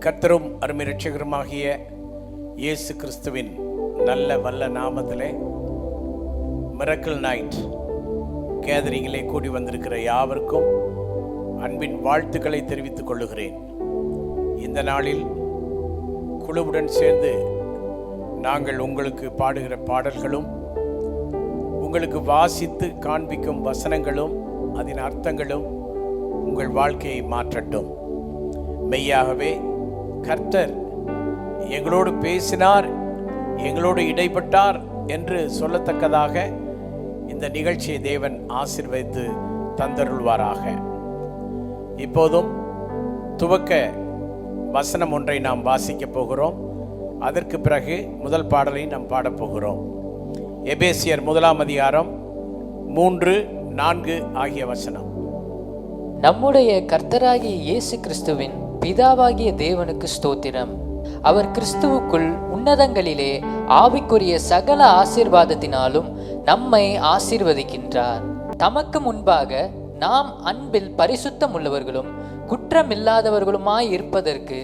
கர்த்தரும் அருமை இரட்சகருமாகிய இயேசு கிறிஸ்துவின் நல்ல வல்ல நாமத்திலே மிரக்கிள் நைட் கேதரிங்கிலே கூடி வந்திருக்கிற யாவருக்கும் அன்பின் வாழ்த்துக்களை தெரிவித்துக் கொள்ளுகிறேன். இந்த நாளில் குழுவுடன் சேர்ந்து நாங்கள் உங்களுக்கு பாடுகிற பாடல்களும் உங்களுக்கு வாசித்து காண்பிக்கும் வசனங்களும் அதன் அர்த்தங்களும் உங்கள் வாழ்க்கையை மாற்றட்டும். மெய்யாகவே கர்த்தர் எங்களோடு பேசினார், எங்களோடு இடைப்பட்டார் என்று சொல்லத்தக்கதாக இந்த நிகழ்ச்சியை தேவன் ஆசீர்வதித்து தந்தருள்வாராக. இப்போதும் துவக்க வசனம் ஒன்றை நாம் வாசிக்க போகிறோம். அதற்கு பிறகு முதல் பாடலை நாம் பாடப்போகிறோம். எபேசியர் 1 அதிகாரம் 3-4 ஆகிய வசனம். நம்முடைய கர்த்தராகிய இயேசு கிறிஸ்துவின் பிதாவாகிய தேவனுக்கு ஸ்தோத்திரம். அவர் கிறிஸ்துவுக்குள் உன்னதங்களிலே ஆவிக்குரிய சகல ஆசீர்வாதத்தினாலும் நம்மை ஆசீர்வதிக்கின்றார். தமக்கு முன்பாக நாம் அன்பில் பரிசுத்தம் உள்ளவர்களும் குற்றமில்லாதவர்களுமாய் இருப்பதற்கு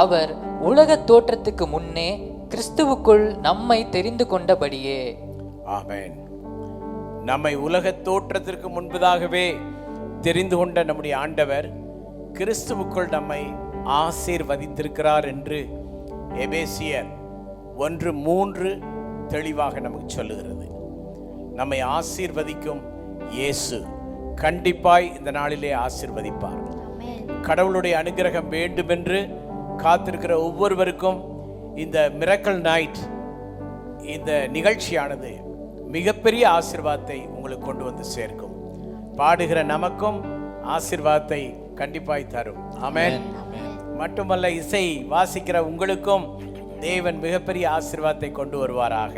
அவர் உலக தோற்றத்துக்கு முன்னே கிறிஸ்துவுக்குள் நம்மை தெரிந்து கொண்டபடியே. ஆமென். நம்மை உலக தோற்றத்திற்கு முன்பதாகவே தெரிந்து கொண்ட நம்முடைய ஆண்டவர் கிறிஸ்துவுக்குள் நம்மை ஆசீர்வதித்திருக்கிறார் என்று எபேசியர் 1:3 தெளிவாக நமக்கு சொல்லுகிறது. நம்மை ஆசீர்வதிக்கும் இயேசு கண்டிப்பாய் இந்த நாளிலே ஆசீர்வதிப்பார். கடவுளுடைய அனுகிரகம் வேண்டுமென்று காத்திருக்கிற ஒவ்வொருவருக்கும் இந்த மிரக்கிள் நைட் இந்த நிகழ்ச்சியானது மிகப்பெரிய ஆசீர்வாதத்தை உங்களுக்கு கொண்டு வந்து சேர்க்கும். பாடுகிற நமக்கும் ஆசீர்வாதத்தை கண்டிப்பாய் தரும். ஆமென். மட்டுமல்ல, இசை வாசிக்கிற உங்களுக்கும் தேவன் மிகப்பெரிய ஆசீர்வாதத்தை கொண்டு வருவாராக.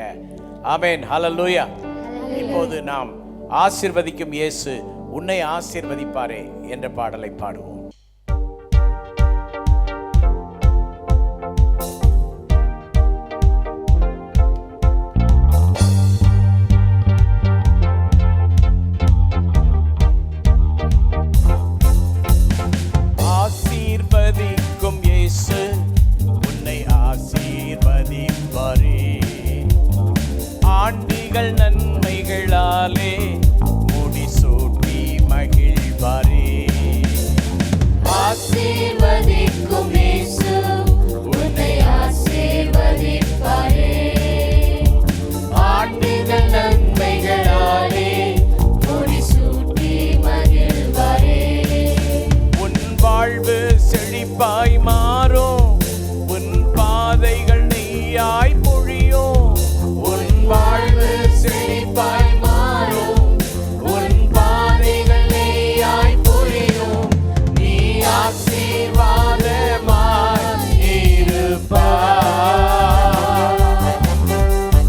ஆமென். ஹல்லேலூயா. இப்போது நாம் ஆசீர்வதிக்கும் இயேசு உன்னை ஆசீர்வதிப்பாரே என்ற பாடலை பாடுவோம். ஆண்டிகள் நன்மைகளாலே முடிசூட்டி மகிழ்வாரே. ஆசீர்வதிக்கும் இயேசு உன்னை ஆசீர்வதிப்பாரே. ஆண்டிகள் நன்மைகளாலே முடிசூட்டி மகிழ்வாரே. உன் வாழ்வு செழிப்பாய் மாறும், உன் பாதைகள் நெய்யாய் பொழியும். வாழ்வு செழிப்பாய் மாறும், உன் பாதைகள் நெய்யாய் பொழியும். நீ ஆசீர்வாதமாய் இருப்பாய்.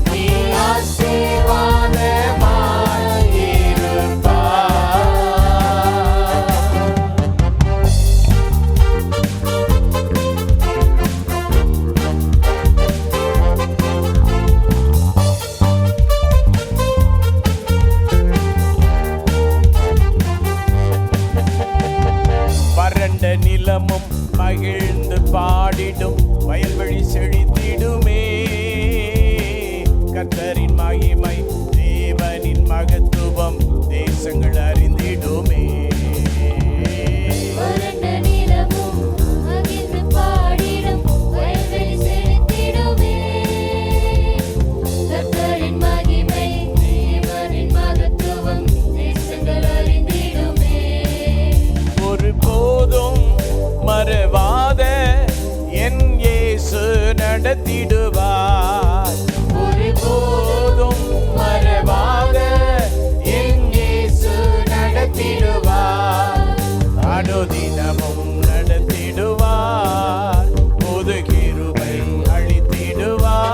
நீ ஆசீர்வாதமாய் இருப்பாய். நிலமும் மகிழ்ந்து பாடிடும், வயல்வெளி செழித்திடுமே. கர்த்தரின் மகிமை தேவனின் மகத்துவம் தேசங்கள் அறிந்திடுமே. மறவாத என் இயேசு நடத்திடுவார். ஒருபோதும் மறவாத என் இயேசு நடத்திடுவார். அனுதினமும் நடத்திடுவார். புது கிருபை அளித்திடுவார்.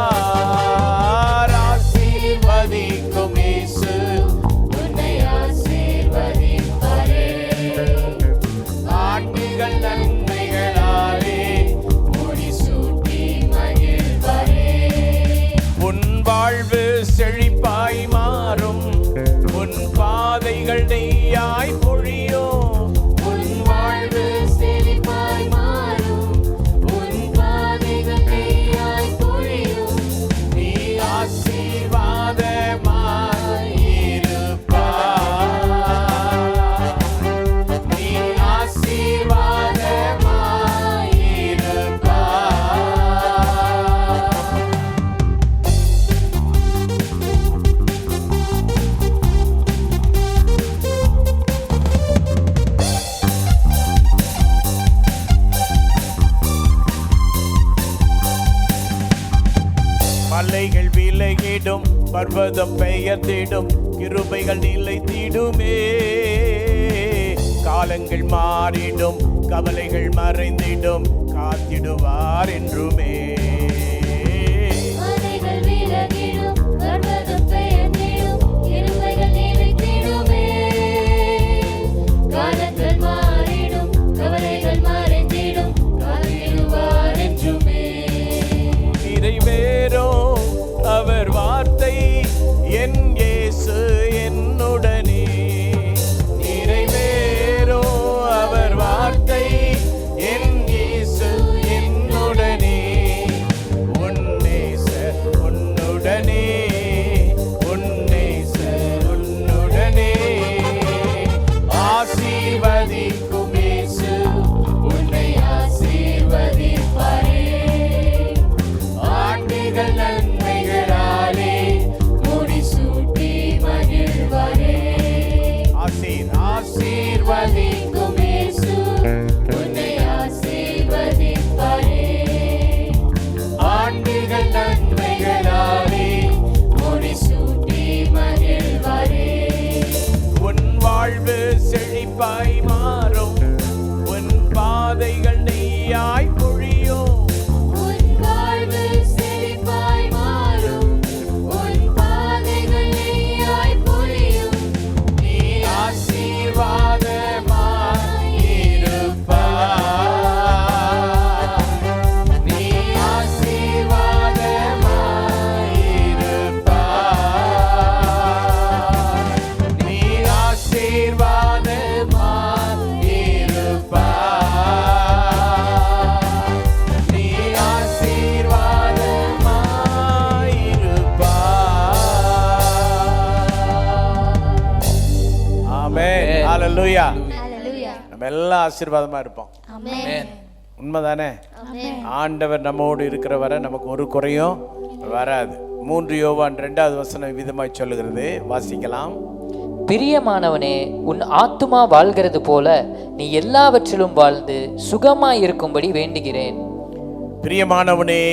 ஆசீர்வதிக்கும் இயேசு உன்னை ஆசீர்வதிப்பாரே. ஆண்டுகள் நன்மைகளாலே முடிசூட்டி மகிழ்வாரே. தடைகள் விலகிடும், பர்வதம் பெயர்ந்திடும், கிருபைகள் நிலைத்திடுமே. காலங்கள் மாறிடும், கவலைகள் மறைந்திடும், காத்திடுவார் என்றுமே. தடைகள் விலகிடும், பர்வதம் பெயர்ந்திடும், கிருபைகள் நிலைத்திடுமே. காலங்கள் மாறிடும், கவலைகள் மறைந்திடும், காத்திடுவார் என்றுமே. நிறைவேறும் அவர் வார்த்தை, என் இயேசு என்னுடனே. நிறைவேறும் அவர் வார்த்தை, என் இயேசு என்னுடனே. உன் நேசர் உன்னுடனே, உன் நேசர் உன்னுடனே. ஆசீர்வதிக்கும் இயேசு உன்னை ஆசீர்வதிப்பாரே. ஆண்டுகள் நன்மைகளாலே முடிசூட்டி மகிழ்வாரே. ஆசீர்வதிக்கும் இயேசு உன்னை ஆசீர்வதிப்பாரே. ஆண்டுகள் நன்மைகளாலே முடிசூட்டி மகிழ்வாரே. உன் வாழ்வு செழிப்பாய் மாறும், உன் பாதைகள் நெய்யாய் பொழியும். உன் வாழ்வு செழிப்பாய் மாறும், உன் பாதைகள் நெய்யாய் பொழியும். நீ ஆசீர்வாதமாய் இருப்பாய். நீ ஆசீர்வாதமாய் இருப்பாய். நீ ஆசீர்வாதமாய் இருப்பாய். நீ ஆசீர்வாதமாய் இருப்பாய். ஆமென். ஹalleluya. ஹalleluya. நம்ம எல்லாம் ஆசீர்வாதமா இருப்போம். ஆமென். உண்மைதானே? ஆமென். ஆண்டவர் நம்மோடு இருக்கிற வரை நமக்கு ஒரு குறையும் வராது. 3 யோவான் 2வது வசனம் விதமாய் சொல்லுகிறது. வாசிக்கலாம். பிரியமானவனே, உன் ஆத்துமா வாழ்கிறது போல நீ எல்லாவற்றிலும் வாழ்ந்து சுகமாய் இருக்கும்படி வேண்டுகிறேன். பிரியமானவனே,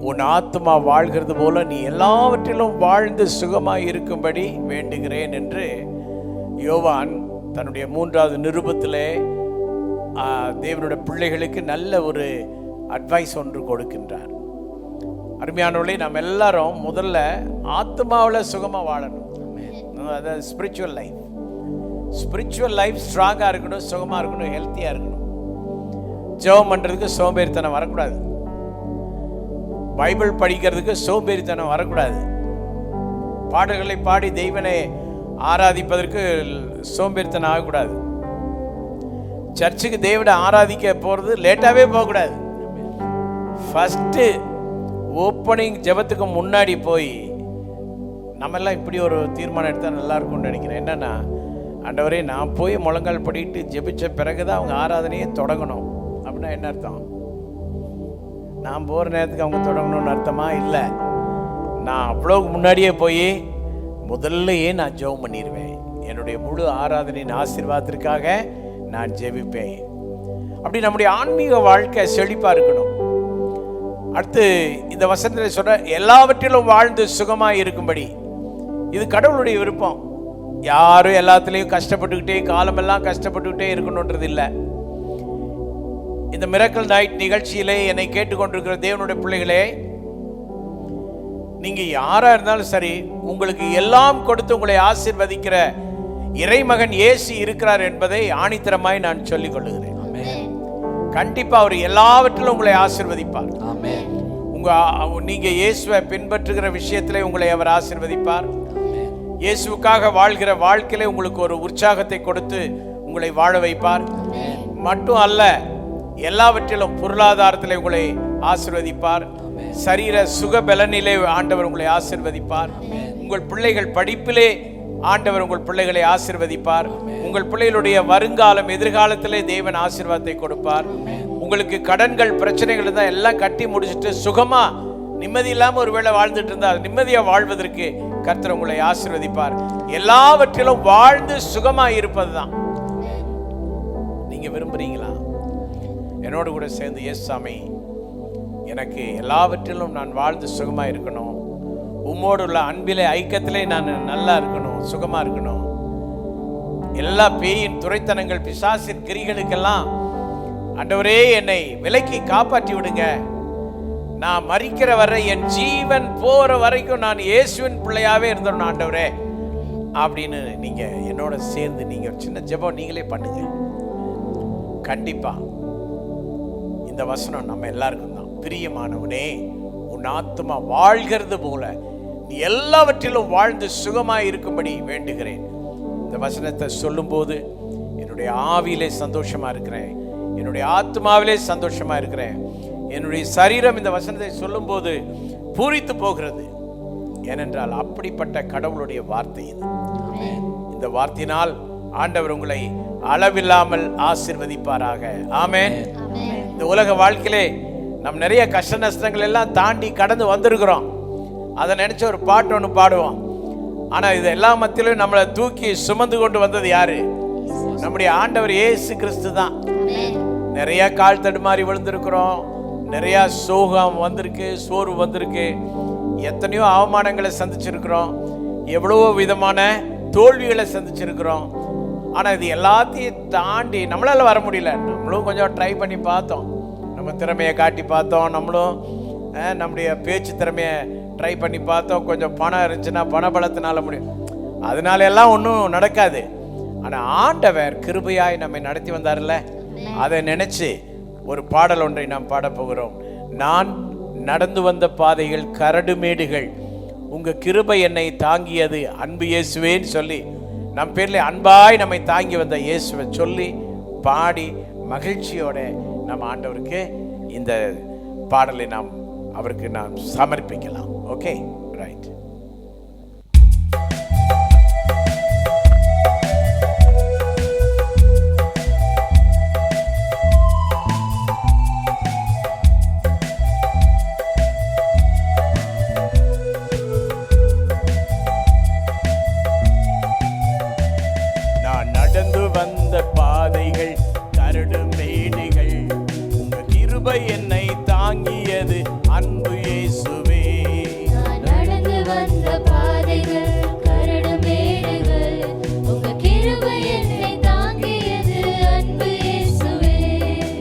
உன் ஆத்துமா வாழ்கிறது போல நீ எல்லாவற்றிலும் வாழ்ந்து சுகமாய் இருக்கும்படி வேண்டுகிறேன் என்று யோவான் தன்னுடைய 3வது நிருபத்திலே தேவனுடைய பிள்ளைகளுக்கு நல்ல ஒரு அட்வைஸ் ஒன்று கொடுக்கின்றார். அருமையானவர்களே, நம்ம எல்லாரும் முதல்ல ஆத்மாவில் சுகமாக வாழணும். அதாவது ஸ்பிரிச்சுவல் லைஃப் ஸ்ட்ராங்காக இருக்கணும், சுகமாக இருக்கணும், ஹெல்த்தியாக இருக்கணும். ஜெபம் பண்ணுறதுக்கு சோம்பேறித்தனம் வரக்கூடாது. பைபிள் படிக்கிறதுக்கு சோம்பேறித்தனம் வரக்கூடாது. பாடல்களை பாடி தெய்வனை ஆராதிப்பதற்கு சோம்பேறித்தனம் ஆகக்கூடாது. சர்ச்சுக்கு தேவனை ஆராதிக்க போகிறது லேட்டாகவே போகக்கூடாது. ஃபஸ்ட்டு ஓப்பனிங் ஜெபத்துக்கு முன்னாடி போய் நம்மெல்லாம் இப்படி ஒரு தீர்மானம் எடுத்தால் நல்லா இருக்கும்னு நினைக்கிறேன். என்னென்னா, ஆண்டவரே, நான் போய் முழங்கால் படிட்டு ஜெபிச்ச பிறகு தான் அவங்க ஆராதனையே தொடங்கணும். அப்படின்னா என்ன அர்த்தம்? நான் போகிற நேரத்துக்கு அவங்க தொடங்கணும்னு அர்த்தமா? இல்லை, நான் அவ்வளோக்கு முன்னாடியே போய் முதல்லையே நான் ஜெபம் பண்ணிடுவேன். என்னுடைய முழு ஆராதனையின் ஆசீர்வாதத்திற்காக நான் ஜெபிப்பேன். அப்படி நம்முடைய ஆன்மீக வாழ்க்கை செழிப்பாக இருக்கணும். அடுத்து இந்த வசனத்தில் சொல்ற எல்லாவற்றிலும் வாழ்ந்து சுகமாக இருக்கும்படி, இது கடவுளுடைய விருப்பம். யாரும் எல்லாத்துலேயும் கஷ்டப்பட்டுக்கிட்டே காலமெல்லாம் கஷ்டப்பட்டுக்கிட்டே இருக்கணுன்றது இல்லை. இந்த மிரக்கல் நைட் நிகழ்ச்சியிலே என்னை கேட்டுக்கொண்டிருக்கிற தேவனுடைய பிள்ளைகளே, நீங்க யாரா இருந்தாலும் சரி, உங்களுக்கு எல்லாம் கொடுத்து உங்களை ஆசீர்வதிக்கிற இறைமகன் இயேசு இருக்கிறார் என்பதை ஆணித்தரமாய் நான் சொல்லிக் கொள்ளுகிறேன். கண்டிப்பா அவர் எல்லாவற்றிலும் உங்களை ஆசீர்வதிப்பார். நீங்க இயேசுவை பின்பற்றுகிற விஷயத்திலே உங்களை அவர் ஆசீர்வதிப்பார். இயேசுவுக்காக வாழ்கிற வாழ்க்கையிலே உங்களுக்கு ஒரு உற்சாகத்தை கொடுத்து உங்களை வாழ வைப்பார். மட்டும் அல்ல, எல்லாவற்றிலும் பொருளாதாரத்திலே உங்களை ஆசீர்வதிப்பார். சரீர சுக பலனிலே ஆண்டவர் உங்களை ஆசீர்வதிப்பார். உங்கள் பிள்ளைகள் படிப்பிலே ஆண்டவர் உங்கள் பிள்ளைகளை ஆசீர்வதிப்பார். உங்கள் பிள்ளைகளுடைய வருங்காலம் எதிர்காலத்திலே தேவன் ஆசீர்வாதத்தை கொடுப்பார். உங்களுக்கு கடன்கள் பிரச்சனைகள் தான் எல்லாம் கட்டி முடிச்சுட்டு சுகமா நிம்மதி இல்லாம ஒரு வேளை வாழ்ந்துட்டு இருந்தா நிம்மதியா வாழ்வதற்கு கர்த்தர் உங்களை ஆசீர்வதிப்பார். எல்லாவற்றிலும் வாழ்ந்து சுகமா இருப்பதுதான் நீங்க விரும்புறீங்களா? என்னோடு கூட சேர்ந்து, எஸ் சாமி, எனக்கு எல்லாவற்றிலும் நான் வாழ்ந்து சுகமா இருக்கணும், உம்மோடு உள்ள அன்பிலே ஐக்கியத்திலே நான் நல்லா இருக்கணும், சுகமா இருக்கணும். எல்லா பேயின் துரைத்தனங்கள், பிசாசின் கிரிகளுக்கெல்லாம் ஆண்டவரே என்னை விலக்கி காப்பாற்றி விடுங்க. நான் மரிக்கிற வரை, என் ஜீவன் போற வரைக்கும் நான் இயேசுவின் பிள்ளையாவே இருந்தோம் ஆண்டவரே அப்படின்னு நீங்க என்னோட சேர்ந்து நீங்க சின்ன ஜெபம் நீங்களே பண்ணுங்க. கண்டிப்பா இந்த வசனம் நம்ம எல்லாருக்கும் தான். பிரியமானவனே, உன் ஆத்துமா வாழ்கிறது போல நீ எல்லாவற்றிலும் வாழ்ந்து சுகமாய் இருக்கும்படி வேண்டுகிறேன். இந்த வசனத்தை சொல்லும்போது என்னுடைய ஆவியிலே சந்தோஷமா இருக்கிறேன், என்னுடைய ஆத்மாவிலே சந்தோஷமா இருக்கிறேன். என்னுடைய சரீரம் இந்த வசனத்தை சொல்லும்போது பூரித்து போகிறது. ஏனென்றால் அப்படிப்பட்ட கடவுளுடைய வார்த்தை இது. இந்த வார்த்தையினால் ஆண்டவர் உங்களை அளவில்லாமல் ஆசீர்வதிப்பாராக. ஆமென். இந்த உலக வாழ்க்கையிலே நம்ம நிறைய கஷ்ட நஷ்டங்கள் எல்லாம் தாண்டி கடந்து வந்திருக்கிறோம். அதை நினைச்ச ஒரு பாட்டு ஒன்று பாடுவோம். ஆனா இது எல்லா மத்தியிலும் நம்மளை தூக்கி சுமந்து கொண்டு வந்தது யாரு? நம்முடைய ஆண்டவர் இயேசு கிறிஸ்து தான். நிறைய கால் தடுமாறி விழுந்திருக்கிறோம், நிறைய சோகம் வந்திருக்கு, சோர்வு வந்திருக்கு, எத்தனையோ அவமானங்களை சந்திச்சிருக்கிறோம், எவ்வளவோ விதமான தோல்விகளை சந்திச்சிருக்கிறோம். ஆனா இது எல்லாத்தையும் தாண்டி நம்மளால வர முடியல. நம்மளும் கொஞ்சம் ட்ரை பண்ணி பார்த்தோம், நம்ம திறமையை காட்டி பார்த்தோம், நம்மளும் நம்முடைய பேச்சு திறமையை ட்ரை பண்ணி பார்த்தோம். கொஞ்சம் பணம் இருந்துச்சுன்னா பண பலத்தினால முடியும், அதனால எல்லாம் ஒன்றும் நடக்காது. ஆனா ஆண்டவர் கிருபையாய் நம்மை நடத்தி வந்தார்ல, அதை நினைச்சு ஒரு பாடல் ஒன்றை நாம் பாடப் போகிறோம். நான் நடந்து வந்த பாதைகள் கரடுமேடுகள், உங்க கிருபை என்னை தாங்கியது அன்பு இயேசுவேன்னு சொல்லி நம் பேர்ல அன்பாய் நம்மை தாங்கி வந்த இயேசுவை சொல்லி பாடி மகிழ்ச்சியோட நம்ம ஆண்டவருக்கு இந்த பாடலை நாம் அவருக்கு நாம் சமர்ப்பிக்கலாம். Okay, right. வந்த பாதைகள் கரடு மேடுகள், உங்க கிருபை என்னை தாங்கியது அன்பு இயேசுவே. நான் நடந்து வந்த பாதைகள் கரடு மேடுகள், உங்க கிருபை என்னை தாங்கியது அன்பு இயேசுவே.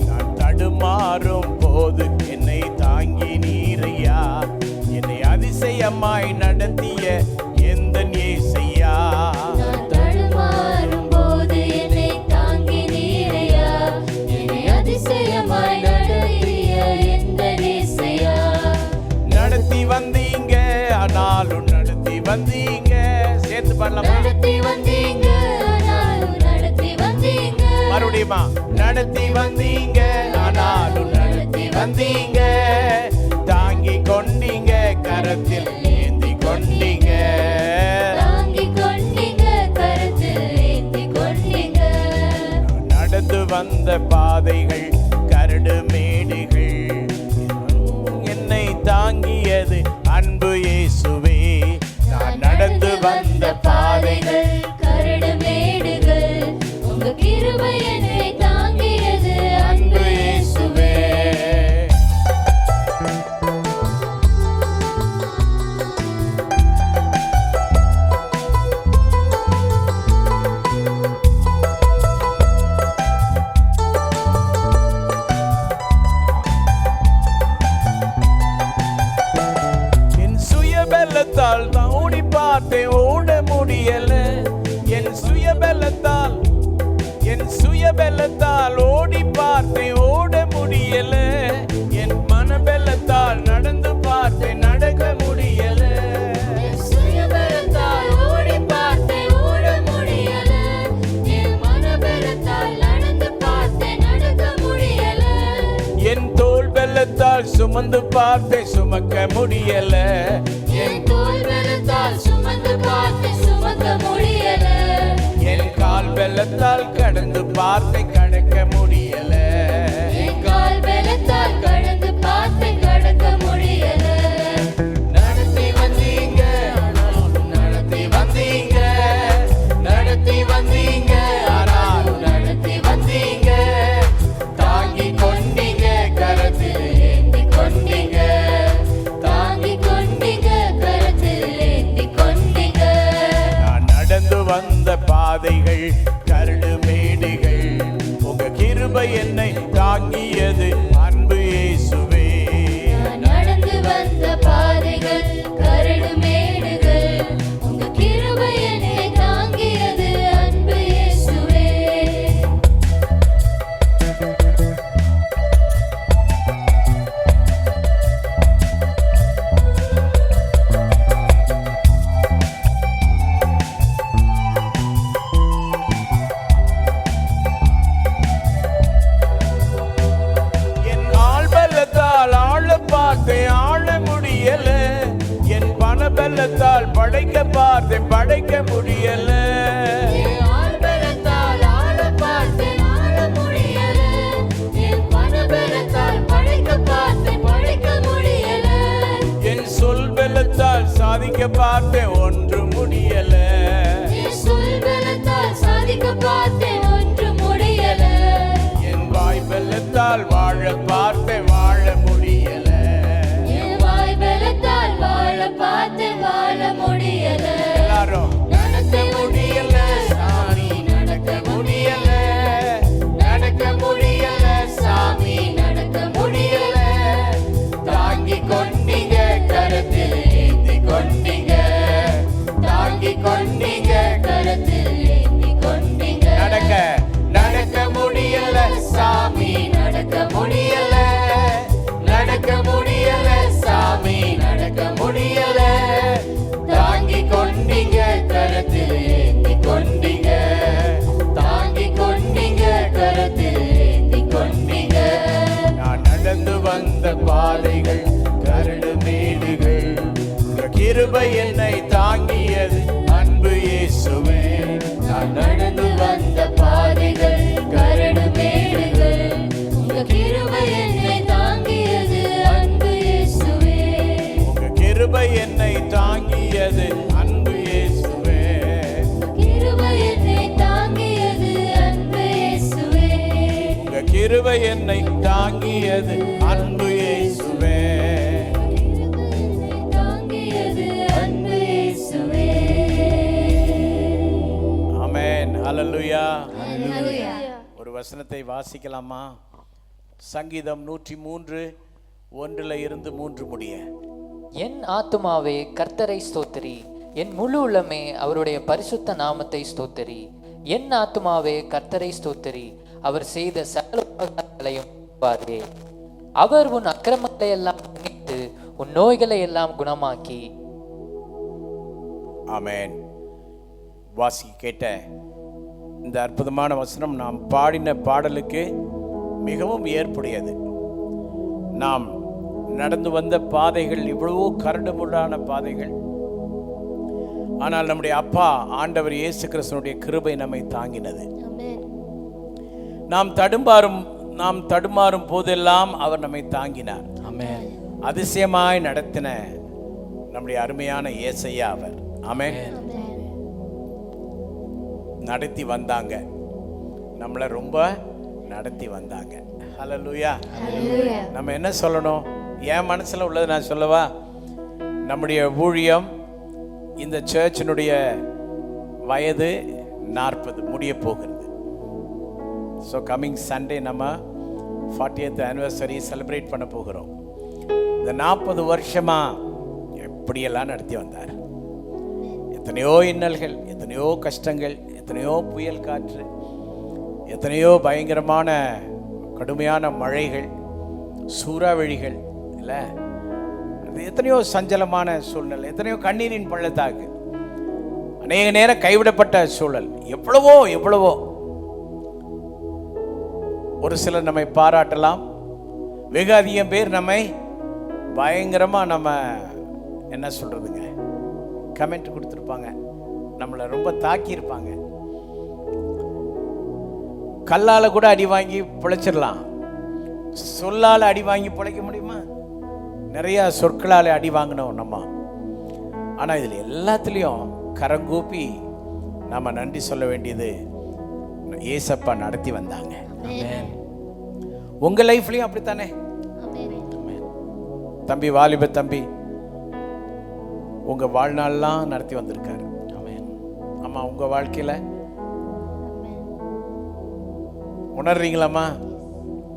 நான் தடுமாறும் போது என்னை தாங்கி நீரையா, என்னை அதிசயமாய் நடத்திய எந்த இயேசையா. நடத்தி வந்தீங்க, ஆனாலும் நடத்தி வந்தீங்க. சேர்த்து பாடலாமா? நடத்தி வந்தீங்க, ஆனாலும் நடத்தி வந்தீங்க. மறுபடியுமா? நடத்தி வந்தீங்க, ஆனாலும் நடத்தி வந்தீங்க. தாங்கி கொண்டீங்க, கரத்தில் ஏந்தி கொண்டீங்க. தாங்கி கொண்டீங்க, கரத்தில் ஏந்தி கொண்டீங்க. நடந்து வந்த பாதைகள் கரடு மேடுகள், என்னை தாங்கியது அன்பு இயேசுவே. நான் நடந்து வந்த பாதைகள் கரடு மேடுகள், உங்க கிருபை என்னை தாங்கியது அன்பு இயேசுவே. தான் ஓடி பார்த்தேன், ஓட முடியல. என் சுயபலத்தால் ஓடி பார்த்தேன், ஓட முடியல. என் மனபலத்தால் நடந்து பார்த்தேன், நடக்க முடியல. என் சுயபலத்தால் ஓடி பார்த்தேன், ஓட முடியல. என் மனபலத்தால் நடந்து பார்த்தேன், நடக்க முடியல. என் தோள் பலத்தால் சுமந்து பார்த்தேன், சுமக்க முடியல. என் தோள் பலத்தால் சுமந்து பார்த்தேன், சுமக்க முடியல. என் கால் பலத்தால் கடந்து பார்த்தேன், கடக்க முடியல. என் கால் பலத்தால் கடந்து பார்த்தேன், கடக்க முடியல. நடத்தி வந்தீங்க, நடத்தி வந்தீங்க, நடத்தி வந்தீங்க, ஆனாலும் நடத்தி வந்தீங்க. தாங்கி கொண்டீங்க, கரத்தில் ஏந்தி கொண்டீங்க. தாங்கி கொண்டீங்க, கரத்தில் படைக்க பார்த்தேன், படைக்க முடியல. என் ஆள் பலத்தால் ஆள பார்த்தேன், ஆள முடியல. என் பணபலத்தால் படைக்க பார்த்தேன், படைக்க முடியல. என் சொல் பலத்தால் சாதிக்க பார்த்தேன், ஒன்று முடியல. என் சொல் பலத்தால் சாதிக்க பார்த்தேன், ஒன்று முடியல. என் வாய் பலத்தால் வாழ பார்த்தேன், வாழ முடியல. என் வாய் பலத்தால் வாழ பார்த்தேன், வாழ முடியல. எல்லாரும் நடக்க முடியல சாமி, நடக்க முடியல. நடக்க முடியல சாமி, நடக்க முடியல. தாங்கி கொண்டீங்க, கரத்தில் ஏந்தி கொண்டீங்க. தாங்கி கொண்டீங்க, கரத்தில் ஏந்தி கொண்டீங்க. நடக்க முடியல சாமி, நடக்க முடியல. நடக்க முடியல சாமி, நடக்க முடியல. தாங்கி கொண்டீங்க, கரத்தில் ஏந்தி கொண்டீங்க. தாங்கி கொண்டீங்க, கரத்தில் ஏந்தி கொண்டீங்க. நான் நடந்து வந்த பாதைகள் கரடு மேடுகள், உங்க கிருபை என்னை தாங்கியது, அன்பு இயேசுவே. நான் நடந்து வந்த பாதைகள் கரடு மேடுகள், உங்க கிருபை என்னை தாங்கியது, அன்பு இயேசுவே. உங்க கிருபை என்னை தாங்கியது, அன்பு இயேசுவே. கிருபை என்னை தாங்கியது, அன்பு இயேசுவே. உங்க கிருபை என்னை தாங்கியது, அன்பு இயேசுவே. கிருபை என்னை தாங்கியது, அன்பு இயேசுவே. ஆமென். ஹல்லேலூயா. ஹல்லேலூயா. ஒரு வசனத்தை வாசிக்கலாமா? சங்கீதம் 103 1-3 முடிய. என் ஆத்துமாவே கர்த்தரை ஸ்தோத்திரி, என் முழு உள்ளமே அவருடைய பரிசுத்த நாமத்தை ஸ்தோத்திரி. என் ஆத்துமாவே கர்த்தரை ஸ்தோத்திரி, அவர் செய்த சகல உபகாரங்களையும் பாரே. அவர் உன் அக்கிரமத்தை எல்லாம் மன்னித்து உன் நோய்களை எல்லாம் குணமாக்கி. ஆமென். வாசி கேட்ட இந்த அற்புதமான வசனம் நாம் பாடின பாடலுக்கு மிகவும் ஏற்புடையது. நாம் நடந்து வந்த பாதைகள் இவ்வளவோ கரடுமுரடான பாதைகள், ஆனால் நம்முடைய அப்பா ஆண்டவர் இயேசு கிறிஸ்துவினுடைய கிருபை நம்மை தாங்கினது. நாம் தடுமாறும் போதெல்லாம் அவர் நம்மை தாங்கினார். ஆமென். அதிசயமாய் நடத்தின நம்முடைய அருமையான இயேசையா அவர். ஆமென். நடத்தி வந்தாங்க, நம்மளை ரொம்ப நடத்தி வந்தாங்க. ஹல்லேலூயா. நம்ம என்ன சொல்லணும்? என் மனசுல உள்ளது நான் சொல்லவா? நம்முடைய ஊழியம், இந்த சர்ச்சினுடைய வயது 40 முடிய போகிறது. ஸோ கம்மிங் சண்டே நம்ம 40th anniversary செலிப்ரேட் பண்ண போகிறோம். இந்த 40 வருஷமா எப்படியெல்லாம் நடத்தி வந்தார். எத்தனையோ இன்னல்கள், எத்தனையோ கஷ்டங்கள், எத்தனையோ புயல் காற்று, எத்தனையோ பயங்கரமான கடுமையான மழைகள், சூறாவளிகள், இல்லை எத்தனையோ சஞ்சலமான சூழ்நிலை, எத்தனையோ கண்ணீரின் பள்ளத்தாக்கு, அநேக நேரம் கைவிடப்பட்ட சூழல், எவ்வளவோ. ஒரு சிலர் நம்மை பாராட்டலாம், வெகு அதிகம் பேர் நம்மை பயங்கரமா நம்ம என்ன சொல்றதுங்க கமெண்ட் கொடுத்துருப்பாங்க, நம்மளை ரொம்ப தாக்கியிருப்பாங்க. கல்லால கூட அடி வாங்கி பிழைச்சிடலாம், சொல்லால அடி வாங்கி பிழைக்க முடியுமா? நிறைய சொற்களால் அடி வாங்கினோம் நம்ம. ஆனால் இதில் எல்லாத்துலேயும் கரங்கூப்பி நம்ம நன்றி சொல்ல வேண்டியது, ஏசப்பா நடத்தி வந்தாங்க. உங்க லைஃப்லையும் அப்படித்தானே தம்பி, வாலிப தம்பி, உங்க வாழ்நாள்லாம் நடத்தி வந்திருக்காரு. ஆமா, உங்க வாழ்க்கையில உணர்றீங்களாமா?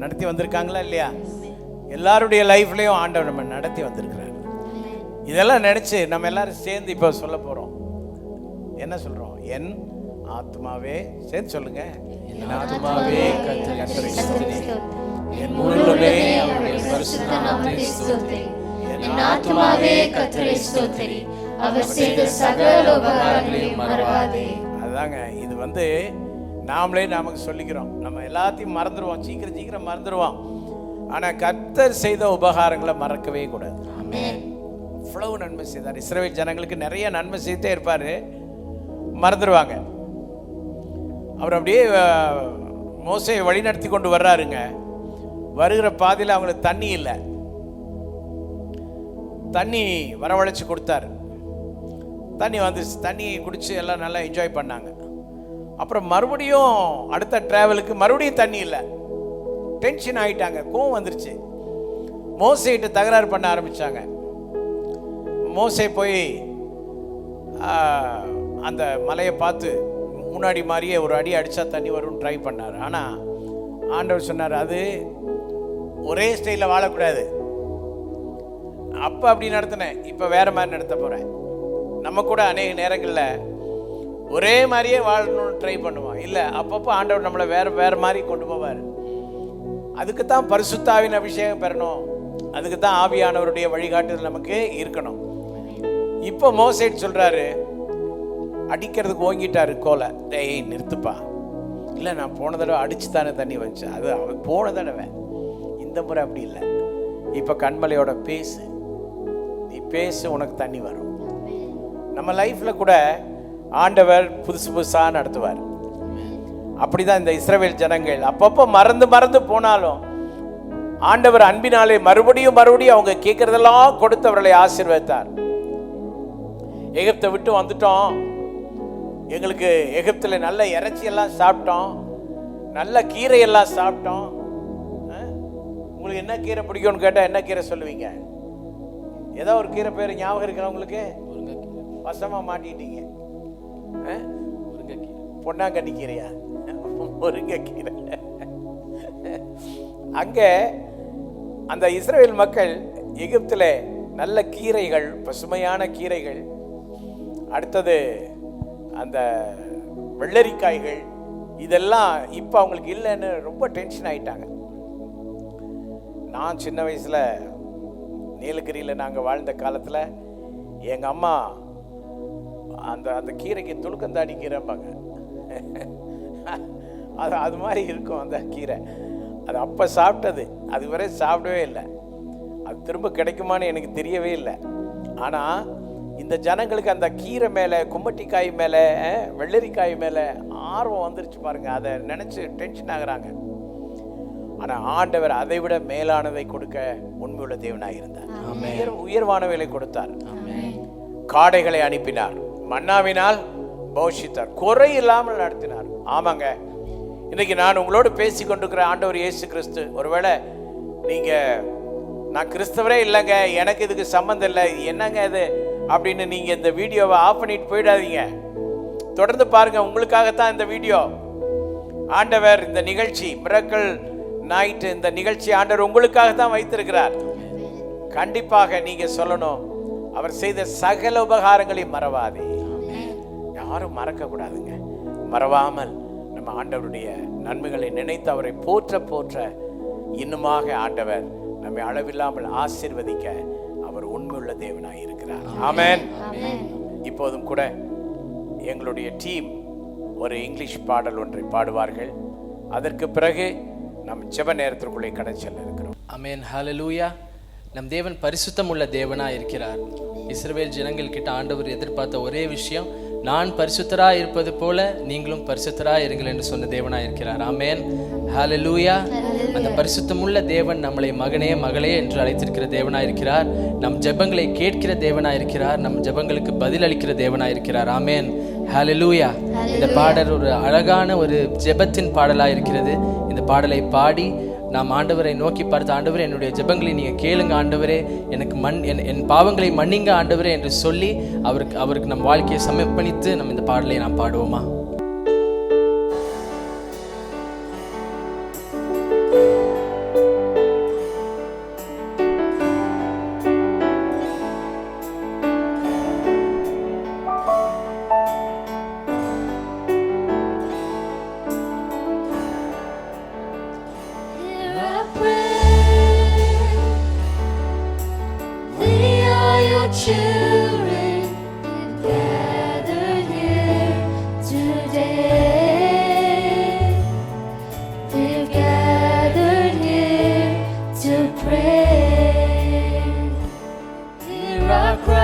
நடத்தி வந்திருக்காங்களா இல்லையா? எல்லாருடைய லைஃப்லையும் ஆண்டவர் நம்ம நடத்தி வந்திருக்கிறார். இதெல்லாம் நினைச்சு நம்ம எல்லாரும் சேர்ந்து இப்போ சொல்ல போறோம். என்ன சொல்றோம்? என் ஆத்மாவே, சேர்ந்து சொல்லுங்க. என் ஆத்மாவே கர்த்தரை ஸ்தோத்திரி, என் முழுமே அவருடைய பரிசுத்த நாமத்தை ஸ்தோத்திரி. என் ஆத்துமாவே கர்த்தரை ஸ்தோத்திரி, அவர் செய்த சகல உபகாரங்களையும் மறவாதே. அதாங்க, இது நாமளே நமக்கு சொல்லிக்கிறோம். நம்ம எல்லாத்தையும் மறந்துடுவோம், சீக்கிரம் மறந்துடுவோம். ஆனா கர்த்தர் செய்த உபகாரங்களை மறக்கவே கூடாது. அவ்வளவு நன்மை செய்தார். இஸ்ரவேல் ஜனங்களுக்கு நிறைய நன்மை செய்தே இருப்பார், மறந்துடுவாங்க. அவர் அப்படியே மோசேயை வழிநடத்தி கொண்டு வர்றாருங்க. வருகிற பாதையில் அவங்களுக்கு தண்ணி இல்லை, தண்ணி வரவழைச்சி கொடுத்தாரு. தண்ணி வந்துச்சு, தண்ணி குடித்து எல்லாம் நல்லா என்ஜாய் பண்ணாங்க. அப்புறம் மறுபடியும் அடுத்த ட்ராவலுக்கு மறுபடியும் தண்ணி இல்லை. டென்ஷன் ஆகிட்டாங்க, கோவம் வந்துருச்சு. மோசேகிட்ட தகராறு பண்ண ஆரம்பித்தாங்க. மோசே போய் அந்த மலையை பார்த்து முன்னாடி மாதிரியே ஒரு அடி அடித்தா தண்ணி வரும்னு ட்ரை பண்ணார். ஆனால் ஆண்டவர் சொன்னார், அது ஒரே ஸ்டைலில் வாழக்கூடாது. அப்போ அப்படி நடத்தினேன், இப்போ வேறு மாதிரி நடத்த போகிறேன். நம்ம கூட அநேக நேரங்களில் ஒரே மாதிரியே வாழணும்னு ட்ரை பண்ணுவோம். இல்லை, அப்பப்போ ஆண்டவர் நம்மளை வேறு மாதிரி கொண்டு போவார். அதுக்கு தான் பரிசுத்தாவின் அபிஷேகம் பெறணும், அதுக்கு தான் ஆவியானவருடைய வழிகாட்டுதல் நமக்கு இருக்கணும். இப்போ மோசேட் சொல்கிறாரு, அடிக்கிறதுக்கு ஓங்கிட்டாரு கோலை. டேய் நிறுத்துப்பா. இல்லை, நான் போன தடவை அடிச்சு தானே தண்ணி வந்துச்சு, அது அவன் போன தடவை, இந்த முறை அப்படி இல்லை. இப்போ கண்மலையோட பேசு, நீ பேசு, உனக்கு தண்ணி வரும். நம்ம லைஃப்பில் கூட ஆண்டவர் புதுசு புதுசாக நடத்துவார். அப்படிதான் இந்த இஸ்ரவேல் ஜனங்கள் அப்பப்போ மறந்து போனாலும் ஆண்டவர் அன்பினாலே மறுபடியும் அவங்க கேட்கறதெல்லாம் கொடுத்து அவர்களை ஆசீர்வதித்தார். எகிப்தை விட்டு வந்துட்டோம், எங்களுக்கு எகிப்தில் நல்ல இறைச்சி எல்லாம் சாப்பிட்டோம், நல்ல கீரை எல்லாம் சாப்பிட்டோம். உங்களுக்கு என்ன கீரை பிடிக்கும்னு கேட்டால் என்ன கீரை சொல்லுவீங்க? ஏதோ ஒரு கீரை பேர் ஞாபகம் இருக்கிற உங்களுக்கு? வசமாக மாட்டிட்டீங்க. பொன்னாங்கண்ணி கீரையா? முருங்கைக்கீரை. அங்கே அந்த இஸ்ரவேல் மக்கள் எகிப்தில் நல்ல கீரைகள், பசுமையான கீரைகள், அடுத்தது அந்த வெள்ளரிக்காய்கள், இதெல்லாம் இப்போ அவங்களுக்கு இல்லைன்னு ரொம்ப டென்ஷன் ஆகிட்டாங்க. நான் சின்ன வயசில் நீலகிரியில் நாங்கள் வாழ்ந்த காலத்தில் எங்கள் அம்மா அந்த கீரைக்கு துளுக்கந்தாடி கீரைம்பாங்க. அது மாதிரி இருக்கும் அந்த கீரை. அது அப்போ சாப்பிட்டது, அது வரை சாப்பிடவே இல்லை. அது திரும்ப கிடைக்குமான்னு எனக்கு தெரியவே இல்லை. ஆனால் இந்த ஜனங்களுக்கு அந்த கீரை மேலே, கும்மட்டிக்காய் மேலே, வெள்ளரிக்காய் மேலே ஆர்வம் வந்துருச்சு பாருங்க. அதை நினச்சி டென்ஷன் ஆகுறாங்க. ஆனால் ஆண்டவர் அதை விட மேலானதை கொடுக்க உண்மையுள்ள தேவனாக இருந்தார். உயர்வானவைகளை கொடுத்தார். காடைகளை அனுப்பினார், மன்னாவினால் போஷித்தார், குறை இல்லாமல் நடத்தினார். ஆமாங்க, இன்னைக்கு நான் உங்களோடு பேசி கொண்டிருக்கிற ஆண்டவர் இயேசு கிறிஸ்து. ஒருவேளை நீங்கள் நான் கிறிஸ்தவரே இல்லைங்க, எனக்கு இதுக்கு சம்மந்தம் இல்லை, என்னங்க இது அப்படின்னு நீங்கள் இந்த வீடியோவை ஆஃப் பண்ணிட்டு போயிடாதீங்க. தொடர்ந்து பாருங்க, உங்களுக்காகத்தான் இந்த வீடியோ. ஆண்டவர் இந்த நிகழ்ச்சி மிரக்கல் நைட், இந்த நிகழ்ச்சி ஆண்டவர் உங்களுக்காக தான் வைத்திருக்கிறார். கண்டிப்பாக நீங்க சொல்லணும், அவர் செய்த சகல உபகாரங்களை மறவாதே. யாரும் மறக்க கூடாதுங்க. மறவாமல் நம்ம ஆண்டவருடைய நன்மைகளை நினைத்து அவரை போற்ற இன்னுமாக ஆண்டவர் நம்மை அளவில்லாமல் ஆசீர்வதிக்க அவர் உண்மையுள்ள தேவனாய் இருக்கிறார். ஆமென். இப்போதும் கூட எங்களுடைய டீம் ஒரு இங்கிலீஷ் பாடல் ஒன்றை பாடுவார்கள். அதற்கு பிறகு நம் ஜெப நேரத்திற்குள்ளே கடந்து செல்ல இருக்கிறோம். ஆமென். ஹல்லேலூயா. நம் தேவன் பரிசுத்தம் உள்ள தேவனாய் இருக்கிறார். இஸ்ரவேல் ஜனங்கள் கிட்ட ஆண்டவர் எதிர்பார்த்த ஒரே விஷயம், நான் பரிசுத்தராய் இருப்பது போல நீங்களும் பரிசுத்தராய் இருங்கள் என்று சொன்ன தேவனாய் இருக்கிறார். ஆமென். ஹல்லேலூயா. அந்த பரிசுத்தமுள்ள தேவன் நம்மளை மகனே மகளே என்று அழைத்திருக்கிற தேவனாய் இருக்கிறார். நம் ஜெபங்களை கேட்கிற தேவனாய் இருக்கிறார். நம் ஜெபங்களுக்கு பதில் அளிக்கிற தேவனாய் இருக்கிறார். ஆமென். ஹல்லேலூயா. இந்த பாடல் ஒரு அழகான ஒரு ஜெபத்தின் பாடலாய் இருக்கிறது. இந்த பாடலை பாடி நாம் ஆண்டவரை நோக்கி பார்த்து, ஆண்டவரே என்னுடைய ஜெபங்களை நீங்கள் கேளுங்க, ஆண்டவரே எனக்கு என் பாவங்களை மன்னிங்க ஆண்டவரே என்று சொல்லி அவருக்கு நம் வாழ்க்கையை சமர்ப்பணித்து நம்ம இந்த பாடலை நாம் பாடுவோமா? Children gathered here today. They've gathered here to pray. Hear our cry.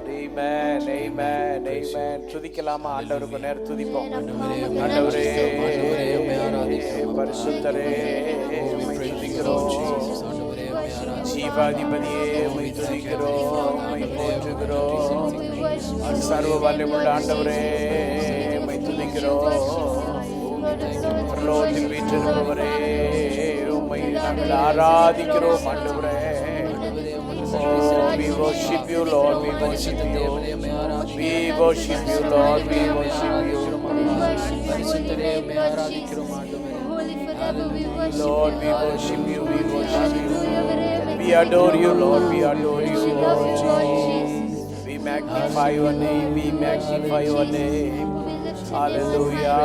Amen, amen, amen. துதிக்கலாமா? ஆண்டவருக்கு நேரம் துதிப்போம். ஆண்டவரே, பரிசுத்தரே, உம்மை துதிக்கிறோம். ஜீவாதிபதியே, உம்மை துதிக்கிறோம், உம்மை போற்றுகிறோம். சர்வ வல்லமையுள்ள ஆண்டவரே, உம்மை துதிக்கிறோம். பரலோகத்தில் வீற்றிருப்பவரே, உம்மை நாங்கள் ஆராதிக்கிறோம் ஆண்டவரே. Oh, we worship you, Lord. We worship you. We worship you, Lord. We worship you. Lord, we worship you. We worship you. We adore you, Lord. We adore you. We magnify your name. We magnify your name. Hallelujah.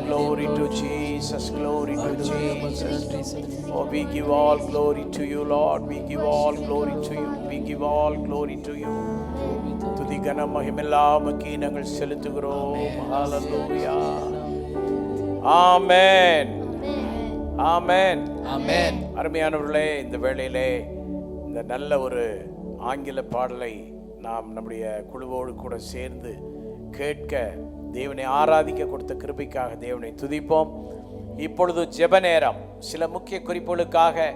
Glory to Jesus. Glory to Jesus. Oh, we give all glory to you, Lord. We give all glory to you. We give all glory to you. துதி கன மகிமையெல்லாம் உமக்கே நாங்கள் செலுத்துகிறோம். Hallelujah. Amen. Amen. ஆமென். அருமையானவர்களே, இந்த வேளையிலே இந்த நல்ல ஒரு ஆங்கில பாடலை நாம் நம்முடைய குழுவோடு கூட சேர்ந்து கேட்க தேவனை ஆராதிக்க கொடுத்த கிருபைக்காக தேவனை துதிப்போம். இப்பொழுது ஜெப நேரம். சில முக்கிய குறிப்புகளுக்காக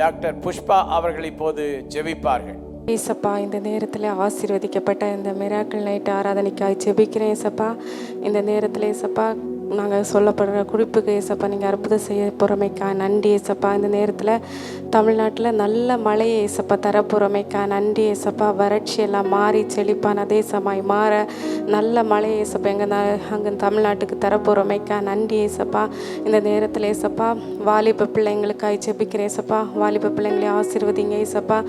டாக்டர் புஷ்பா அவர்கள் இப்போது ஜெபிப்பார்கள். ஏசப்பா, இந்த நேரத்தில் ஆசீர்வதிக்கப்பட்ட இந்த மிராக்கிள் நைட் ஆராதனைக்காய் ஜெபிக்கிறேன் ஏசப்பா. இந்த நேரத்தில் ஏசப்பா நாங்கள் சொல்லப்படுற குறிப்புக்கு ஏசப்பா நீங்கள் அற்புதம் செய்ய போகிறமைக்கா நன்றி ஏசப்பா. இந்த நேரத்தில் தமிழ்நாட்டில் நல்ல மழையை ஏசப்பா தரப்போகிறமைக்கா நன்றி ஏசப்பா. வறட்சி எல்லாம் மாறி செழிப்பான தேசமாய் மாற நல்ல மழையை ஏசப்பா எங்கள் அங்கே தமிழ்நாட்டுக்கு தரப்போகிறமைக்கா நன்றி ஏசப்பா. இந்த நேரத்தில் ஏசப்பா வாலிப பிள்ளைங்களுக்காய் ஜெபிக்கிறேன் ஏசப்பா. வாலிப பிள்ளைங்களை ஆசீர்வதிங்க ஏசப்பா.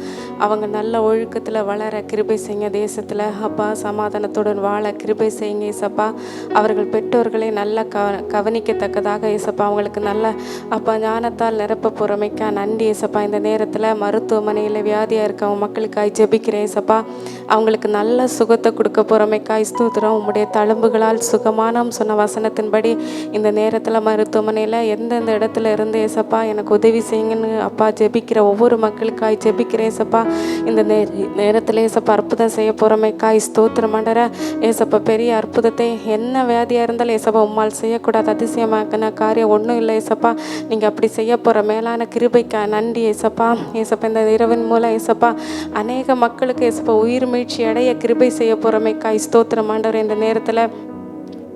அவங்க நல்ல ஒழுக்கத்தில் வளர கிருபை செய்யுங்க தேசத்தில் அப்பா. சமாதானத்துடன் வாழ கிருபை செய்யுங்க ஏசப்பா. அவர்கள் பெற்றோர்களை நல்ல கவனிக்கத்தக்கதாக ஏசப்பா அவங்களுக்கு நல்ல அப்பா ஞானத்தால் நிரப்ப பொறுமைக்கா நன்றி ஏசப்பா. இந்த நேரத்தில் மருத்துவமனையில் வியாதியாக இருக்கவங்க மக்களுக்காய் ஜெபிக்கிறேன் ஏசப்பா. அவங்களுக்கு நல்ல சுகத்தை கொடுக்க பொறுமைக்காய் ஸ்தோத்திரம். உம்முடைய தழும்புகளால் சுகமானம் சொன்ன வசனத்தின்படி இந்த நேரத்தில் மருத்துவமனையில் எந்தெந்த இடத்துல இருந்து ஏசப்பா எனக்கு உதவி செய்யுங்கன்னு அப்பா ஜெபிக்கிற ஒவ்வொரு மக்களுக்காய் ஜெபிக்கிறேன் ஏசப்பா. இந்த நேரத்தில் ஏசப்பா அற்புதம் செய்ய பொறுமைக்காய் ஸ்தோத்திரம் ஆண்டவரே. ஏசப்பா பெரிய அற்புதத்தை என்ன வியாதியாக இருந்தாலும் ஏசப்பா உம்மால் செய்யக்கூடாது அதிசயமாக்கின காரியம் ஒன்றும் இல்லை ஏசப்பா. நீங்கள் அப்படி செய்ய போகிற மேலான கிருபைக்கா நன்றி ஏசப்பா. ஏசப்பா இந்த இரவின் மூலம் ஏசப்பா அநேக மக்களுக்கு ஏசப்பா உயிர் மீட்சி அடைய கிருபை செய்ய போகிறமைக்காய் ஸ்தோத்திரம் ஆண்டவரே. இந்த நேரத்தில்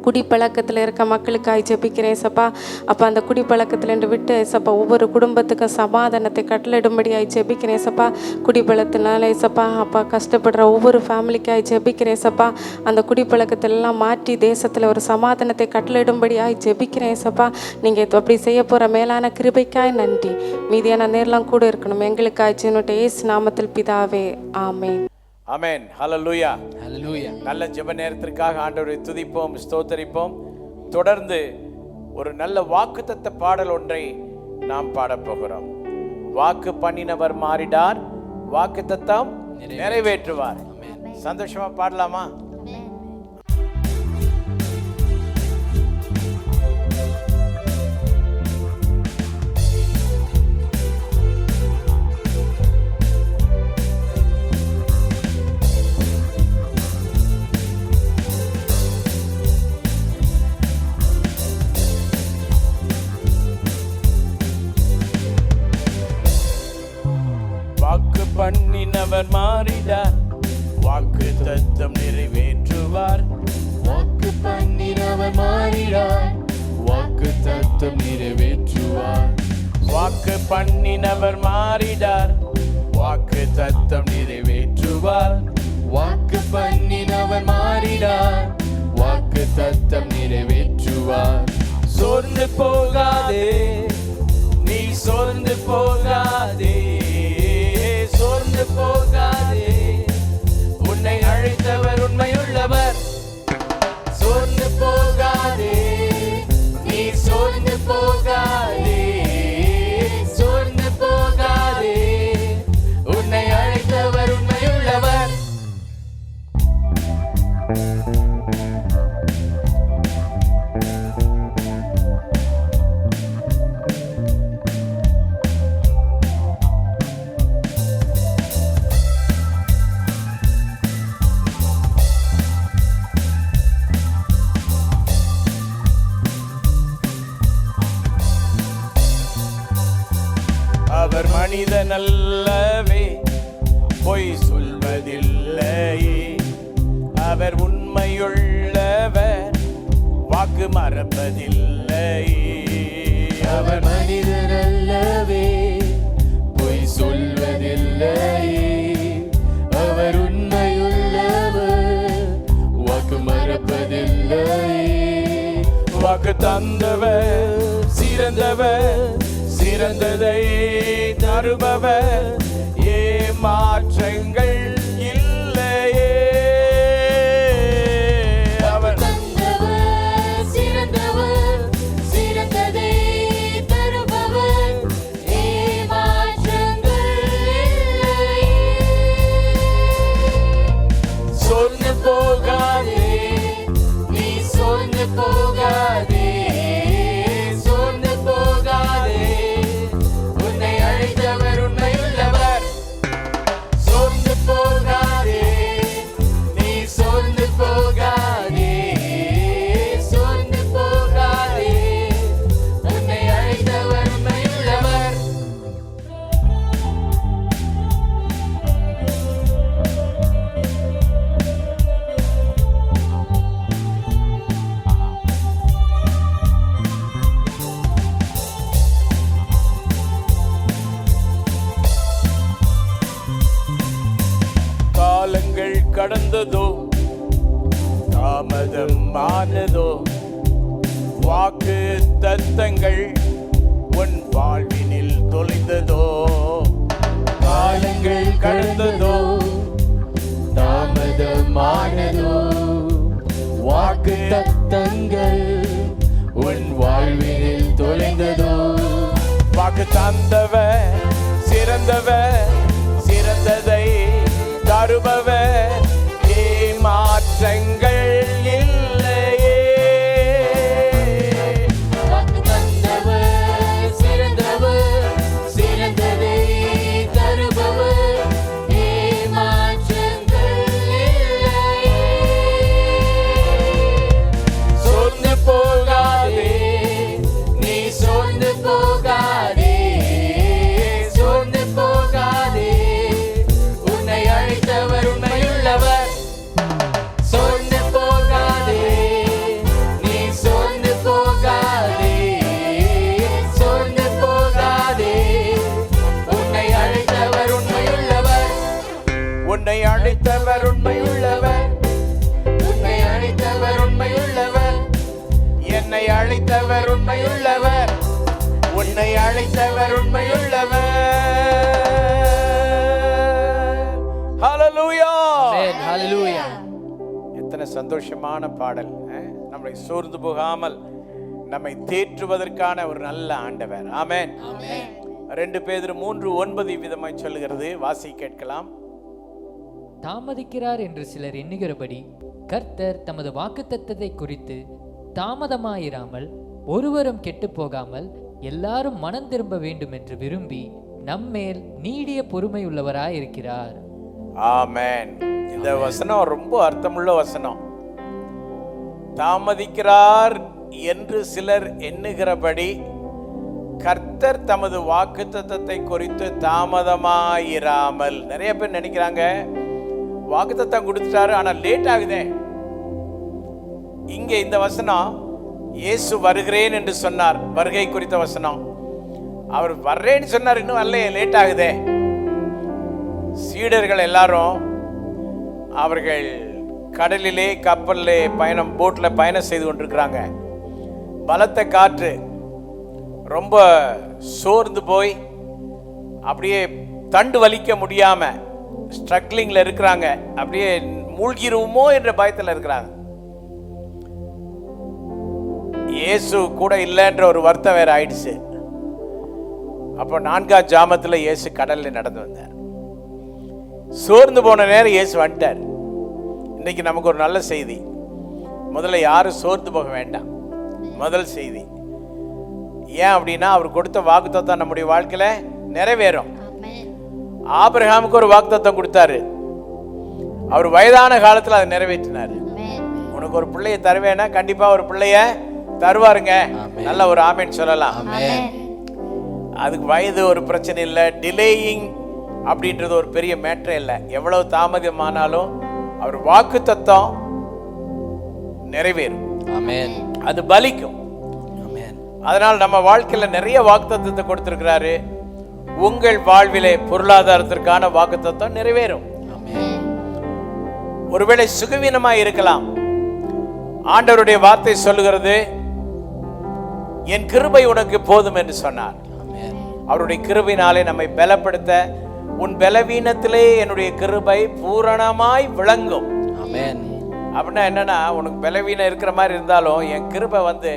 குடிப்பழக்கத்தில் இருக்க மக்களுக்காய் ஜெபிக்கிறேன் ஏசப்பா. அப்போ அந்த குடிப்பழக்கத்தில் விட்டு ஏசப்பா ஒவ்வொரு குடும்பத்துக்கும் சமாதானத்தை கட்டளிடும்படியாய் ஜெபிக்கிறேன் ஏசப்பா. குடிப்பழத்தினால ஏசப்பா அப்பா கஷ்டப்படுற ஒவ்வொரு ஃபேமிலிக்காய் ஜெபிக்கிறேன் ஏசப்பா. அந்த குடிப்பழக்கத்திலெல்லாம் மாற்றி தேசத்தில் ஒரு சமாதானத்தை கட்டளிடும்படியாய் ஜெபிக்கிறேன் ஏசப்பா. நீங்கள் அப்படி செய்ய போகிற மேலான கிருபைக்காய் நன்றி. மீதியான நேரெலாம் கூட இருக்கணும் எங்களுக்காய் என்னுடைய இயேசு நாமத்தில் பிதாவே ஆமென். ஆமென். ஹல்லேலூயா. ஹல்லேலூயா. நல்ல ஜெப நேரத்திற்காக ஆண்டவரை துதிப்போம், ஸ்தோத்தரிப்போம். தொடர்ந்து ஒரு நல்ல வாக்குத்தத்த பாடல் ஒன்றை நாம் பாடப்போகிறோம். வாக்கு பண்ணினவர் மாறிடார், வாக்குத்தத்தம் நிறைவேற்றுவார். சந்தோஷமா பாடலாமா? பண்ணினவர் மாறிடார், வாக்கு தத்தம் நிறைவேற்றுவார். வாக்கு பண்ணினவர் மாறிடார், வாக்கு தத்தம் நிறைவேற்றுவார். வாக்கு பண்ணினவர் மாறிடார், வாக்கு தத்தம் நிறைவேற்றுவார். வாக்கு பண்ணினவர் மாறிடார், வாக்கு தத்தம் நிறைவேற்றுவார். சோர்ந்து போகாதே, நீ சோர்ந்து போகாதே, சோர்ந்து போகாதே, உன்னை அழைத்தவர் உண்மையுள்ளவர். சோர்ந்து போகாதே, நீ சோர்ந்து போகாதே, சோர்ந்து போகாதே, உன்னை அழைத்தவர் உண்மையுள்ளவர். மனிதனல்லவே பொய் சொல்வதில்லையே, அவர் உண்மையுள்ளவர் வாக்கு மறப்பதில்லையே. அவர் மனிதனல்லவே பொய் சொல்வதில்லையே, அவர் உண்மையுள்ளவர் வாக்கு மறப்பதில்லையே. வாக்கு தந்தவர் சிறந்தவர், சிறந்ததை தருபவர், ஏமாற்றங்கள் இல்லையே. அவர் தந்தவர் சிறந்தவர், சிறந்ததை தருபவர், ஏமாற்றங்கள் இல்லையே. சொர்ந்து போகாதே, நீ சொர்ந்து போகாதே, சொர்ந்து போகாதே, உன்னை அழைத்தவர் உண்மையுள்ளவர். சொர்ந்து போகாதே, நீ சொர்ந்து போகாதே, சொர்ந்து போகாதே, உன்னை அழைத்தவர் உண்மையுள்ளவர். காலங்கள் கடந்ததோ, தாமதம் ஆனதோ, வாக்கு தத்தங்கள் உன் வாழ்வினில் தொலைந்ததோ. காலங்கள் கடந்ததோ, தாமதமானதோ, வாக்கு தத்தங்கள் உன் வாழ்வினில் தொலைந்ததோ. வாக்கு தந்தவர் சிறந்தவர், சிறந்ததை தருபவர், ஏமாற்றங்கள் இல்லையே. வாக்கு தந்தவர் சிறந்தவர், சிறந்ததை தருபவர், ஏமாற்றங்கள் இல்லையே. சொர்ந்து போகாதே, நீ சொர்ந்து போகாதே, சொர்ந்து போகாதே, உன்னை அழைத்தவர் உண்மையுள்ளவர். சொர்ந்து போகாதே, நீ சொர்ந்து போகாதே, சொர்ந்து போகாதே, உன்னை அழைத்தவர் உண்மையுள்ளவர். உன்னை அழைத்தவர் உண்மையுள்ளவர். உன்னை அழைத்தவர் உண்மையுள்ளவர். என்னை அழைத்தவர் உண்மையுள்ளவர். உன்னை அழைத்தவர் உண்மையுள்ளவர். ஹalleluya. Amen. Hallelujah. எத்தனை சந்தோஷமான பாடல். நம்மை சோர்ந்து போகாமல் நம்மை தேற்றுவதற்கான ஒரு நல்ல ஆண்டவர். ஆமென். 2 பேதுரு 3:9 விதமாய் சொல்லுகிறது. வாசி கேட்கலாம். தாமதிக்கிறார் என்று சிலர் எண்ணுகிறபடி கர்த்தர் தமது வாக்குத்தத்தத்தை குறித்து தாமதமாயிராமல் ஒருவரும் கெட்டு போகாமல் எல்லாரும் மனம் திரும்ப வேண்டும் என்று விரும்பி நம்மேல் நீடிய பொறுமை உள்ளவராய் இருக்கிறார். ஆமென். இந்த வசனம் ரொம்ப அர்த்தமுள்ள வசனம். தாமதிக்கிறார் என்று சிலர் எண்ணுகிறபடி கர்த்தர் தமது வாக்குத்தத்தத்தை குறித்து தாமதமாயிராமல். நிறைய பேர் நினைக்கிறாங்க வாக்குத்தத்தம் கொடுத்துட்டாரு ஆனா லேட் ஆகுதே. இங்கே இந்த வசனம் இயேசு வருகிறேன் என்று சொன்னார், வருகை குறித்த வசனம். அவர் வர்றேன்னு சொன்னார், இன்னும் வரலையே, லேட் ஆகுதே. சீடர்கள் எல்லாரும் அவர்கள் கடலிலே கப்பலிலே பயணம், போட்ல பயணம் செய்து கொண்டிருக்கிறாங்க. பலத்த காற்று, ரொம்ப சோர்ந்து போய் அப்படியே தண்டு வலிக்க முடியாம ஸ்ட்ரகிளிங்ல இருக்கிறாங்க. அப்படியே மூழ்கிருவோமோ என்ற பயத்தில் இருக்கிறாங்க. இயேசு கூட இல்லைன்ற ஒரு வருத்தம் வேற ஆயிடுச்சு. அப்போ 4ஆம் ஜாமத்தில் இயேசு கடல்ல நடந்து வந்தார். சோர்ந்து போன நேரம் இயேசு வந்துட்டார். இன்னைக்கு நமக்கு ஒரு நல்ல செய்தி. முதல்ல யாரும் சோர்ந்து போக வேண்டாம். முதல் செய்தி ஏன் அப்படின்னா, அவர் கொடுத்த வாக்குத்தத்தம் நம்முடைய வாழ்க்கையில நிறைவேறும். ஆபிரகாமுக்கு ஒரு வாக்குத்தத்தம் கொடுத்தாரு. அவர் வயதான காலத்துல அதை நிறைவேற்றினார். உனக்கு ஒரு பிள்ளைய தருவேன்னா கண்டிப்பா ஒரு பிள்ளைய தருவாருங்க. நல்ல ஒரு ஆமேன் சொல்லலாம். அதுக்கு வயது ஒரு பிரச்சனை இல்லை, டிலேயிங் அப்படின்றது ஒரு பெரிய மேட்டர் இல்லை. எவ்வளவு தாமதமானாலும் அவர் வாக்குத்தத்தம் நிறைவேறும், ஆமென், அது பலிக்கும். ஆமென், அதனால் நம்ம வாழ்க்கையில நிறைய வாக்குத்தத்தத்தை கொடுத்திருக்கிறாரு. உங்கள் வாழ்விலே பொருளாதாரத்திற்கான வாக்குத்தத்தம் நிறைவேறும். ஆமென், ஒருவேளை சுகவீனமாய் இருக்கலாம். ஆண்டவருடைய வார்த்தை சொல்லுகிறது, என் கிருபை உனக்கு போதும் என்று சொன்னார். ஆமென், அவருடைய கிருபையினாலே நம்மை பலப்படுத்த, உன் பலவீனத்திலே என்னுடைய கிருபை பூரணமாய் விளங்கும். ஆமென், அப்படின்னா என்னன்னா, உனக்கு பலவீனம் இருக்கிற மாதிரி இருந்தாலும் என் கிருபை வந்து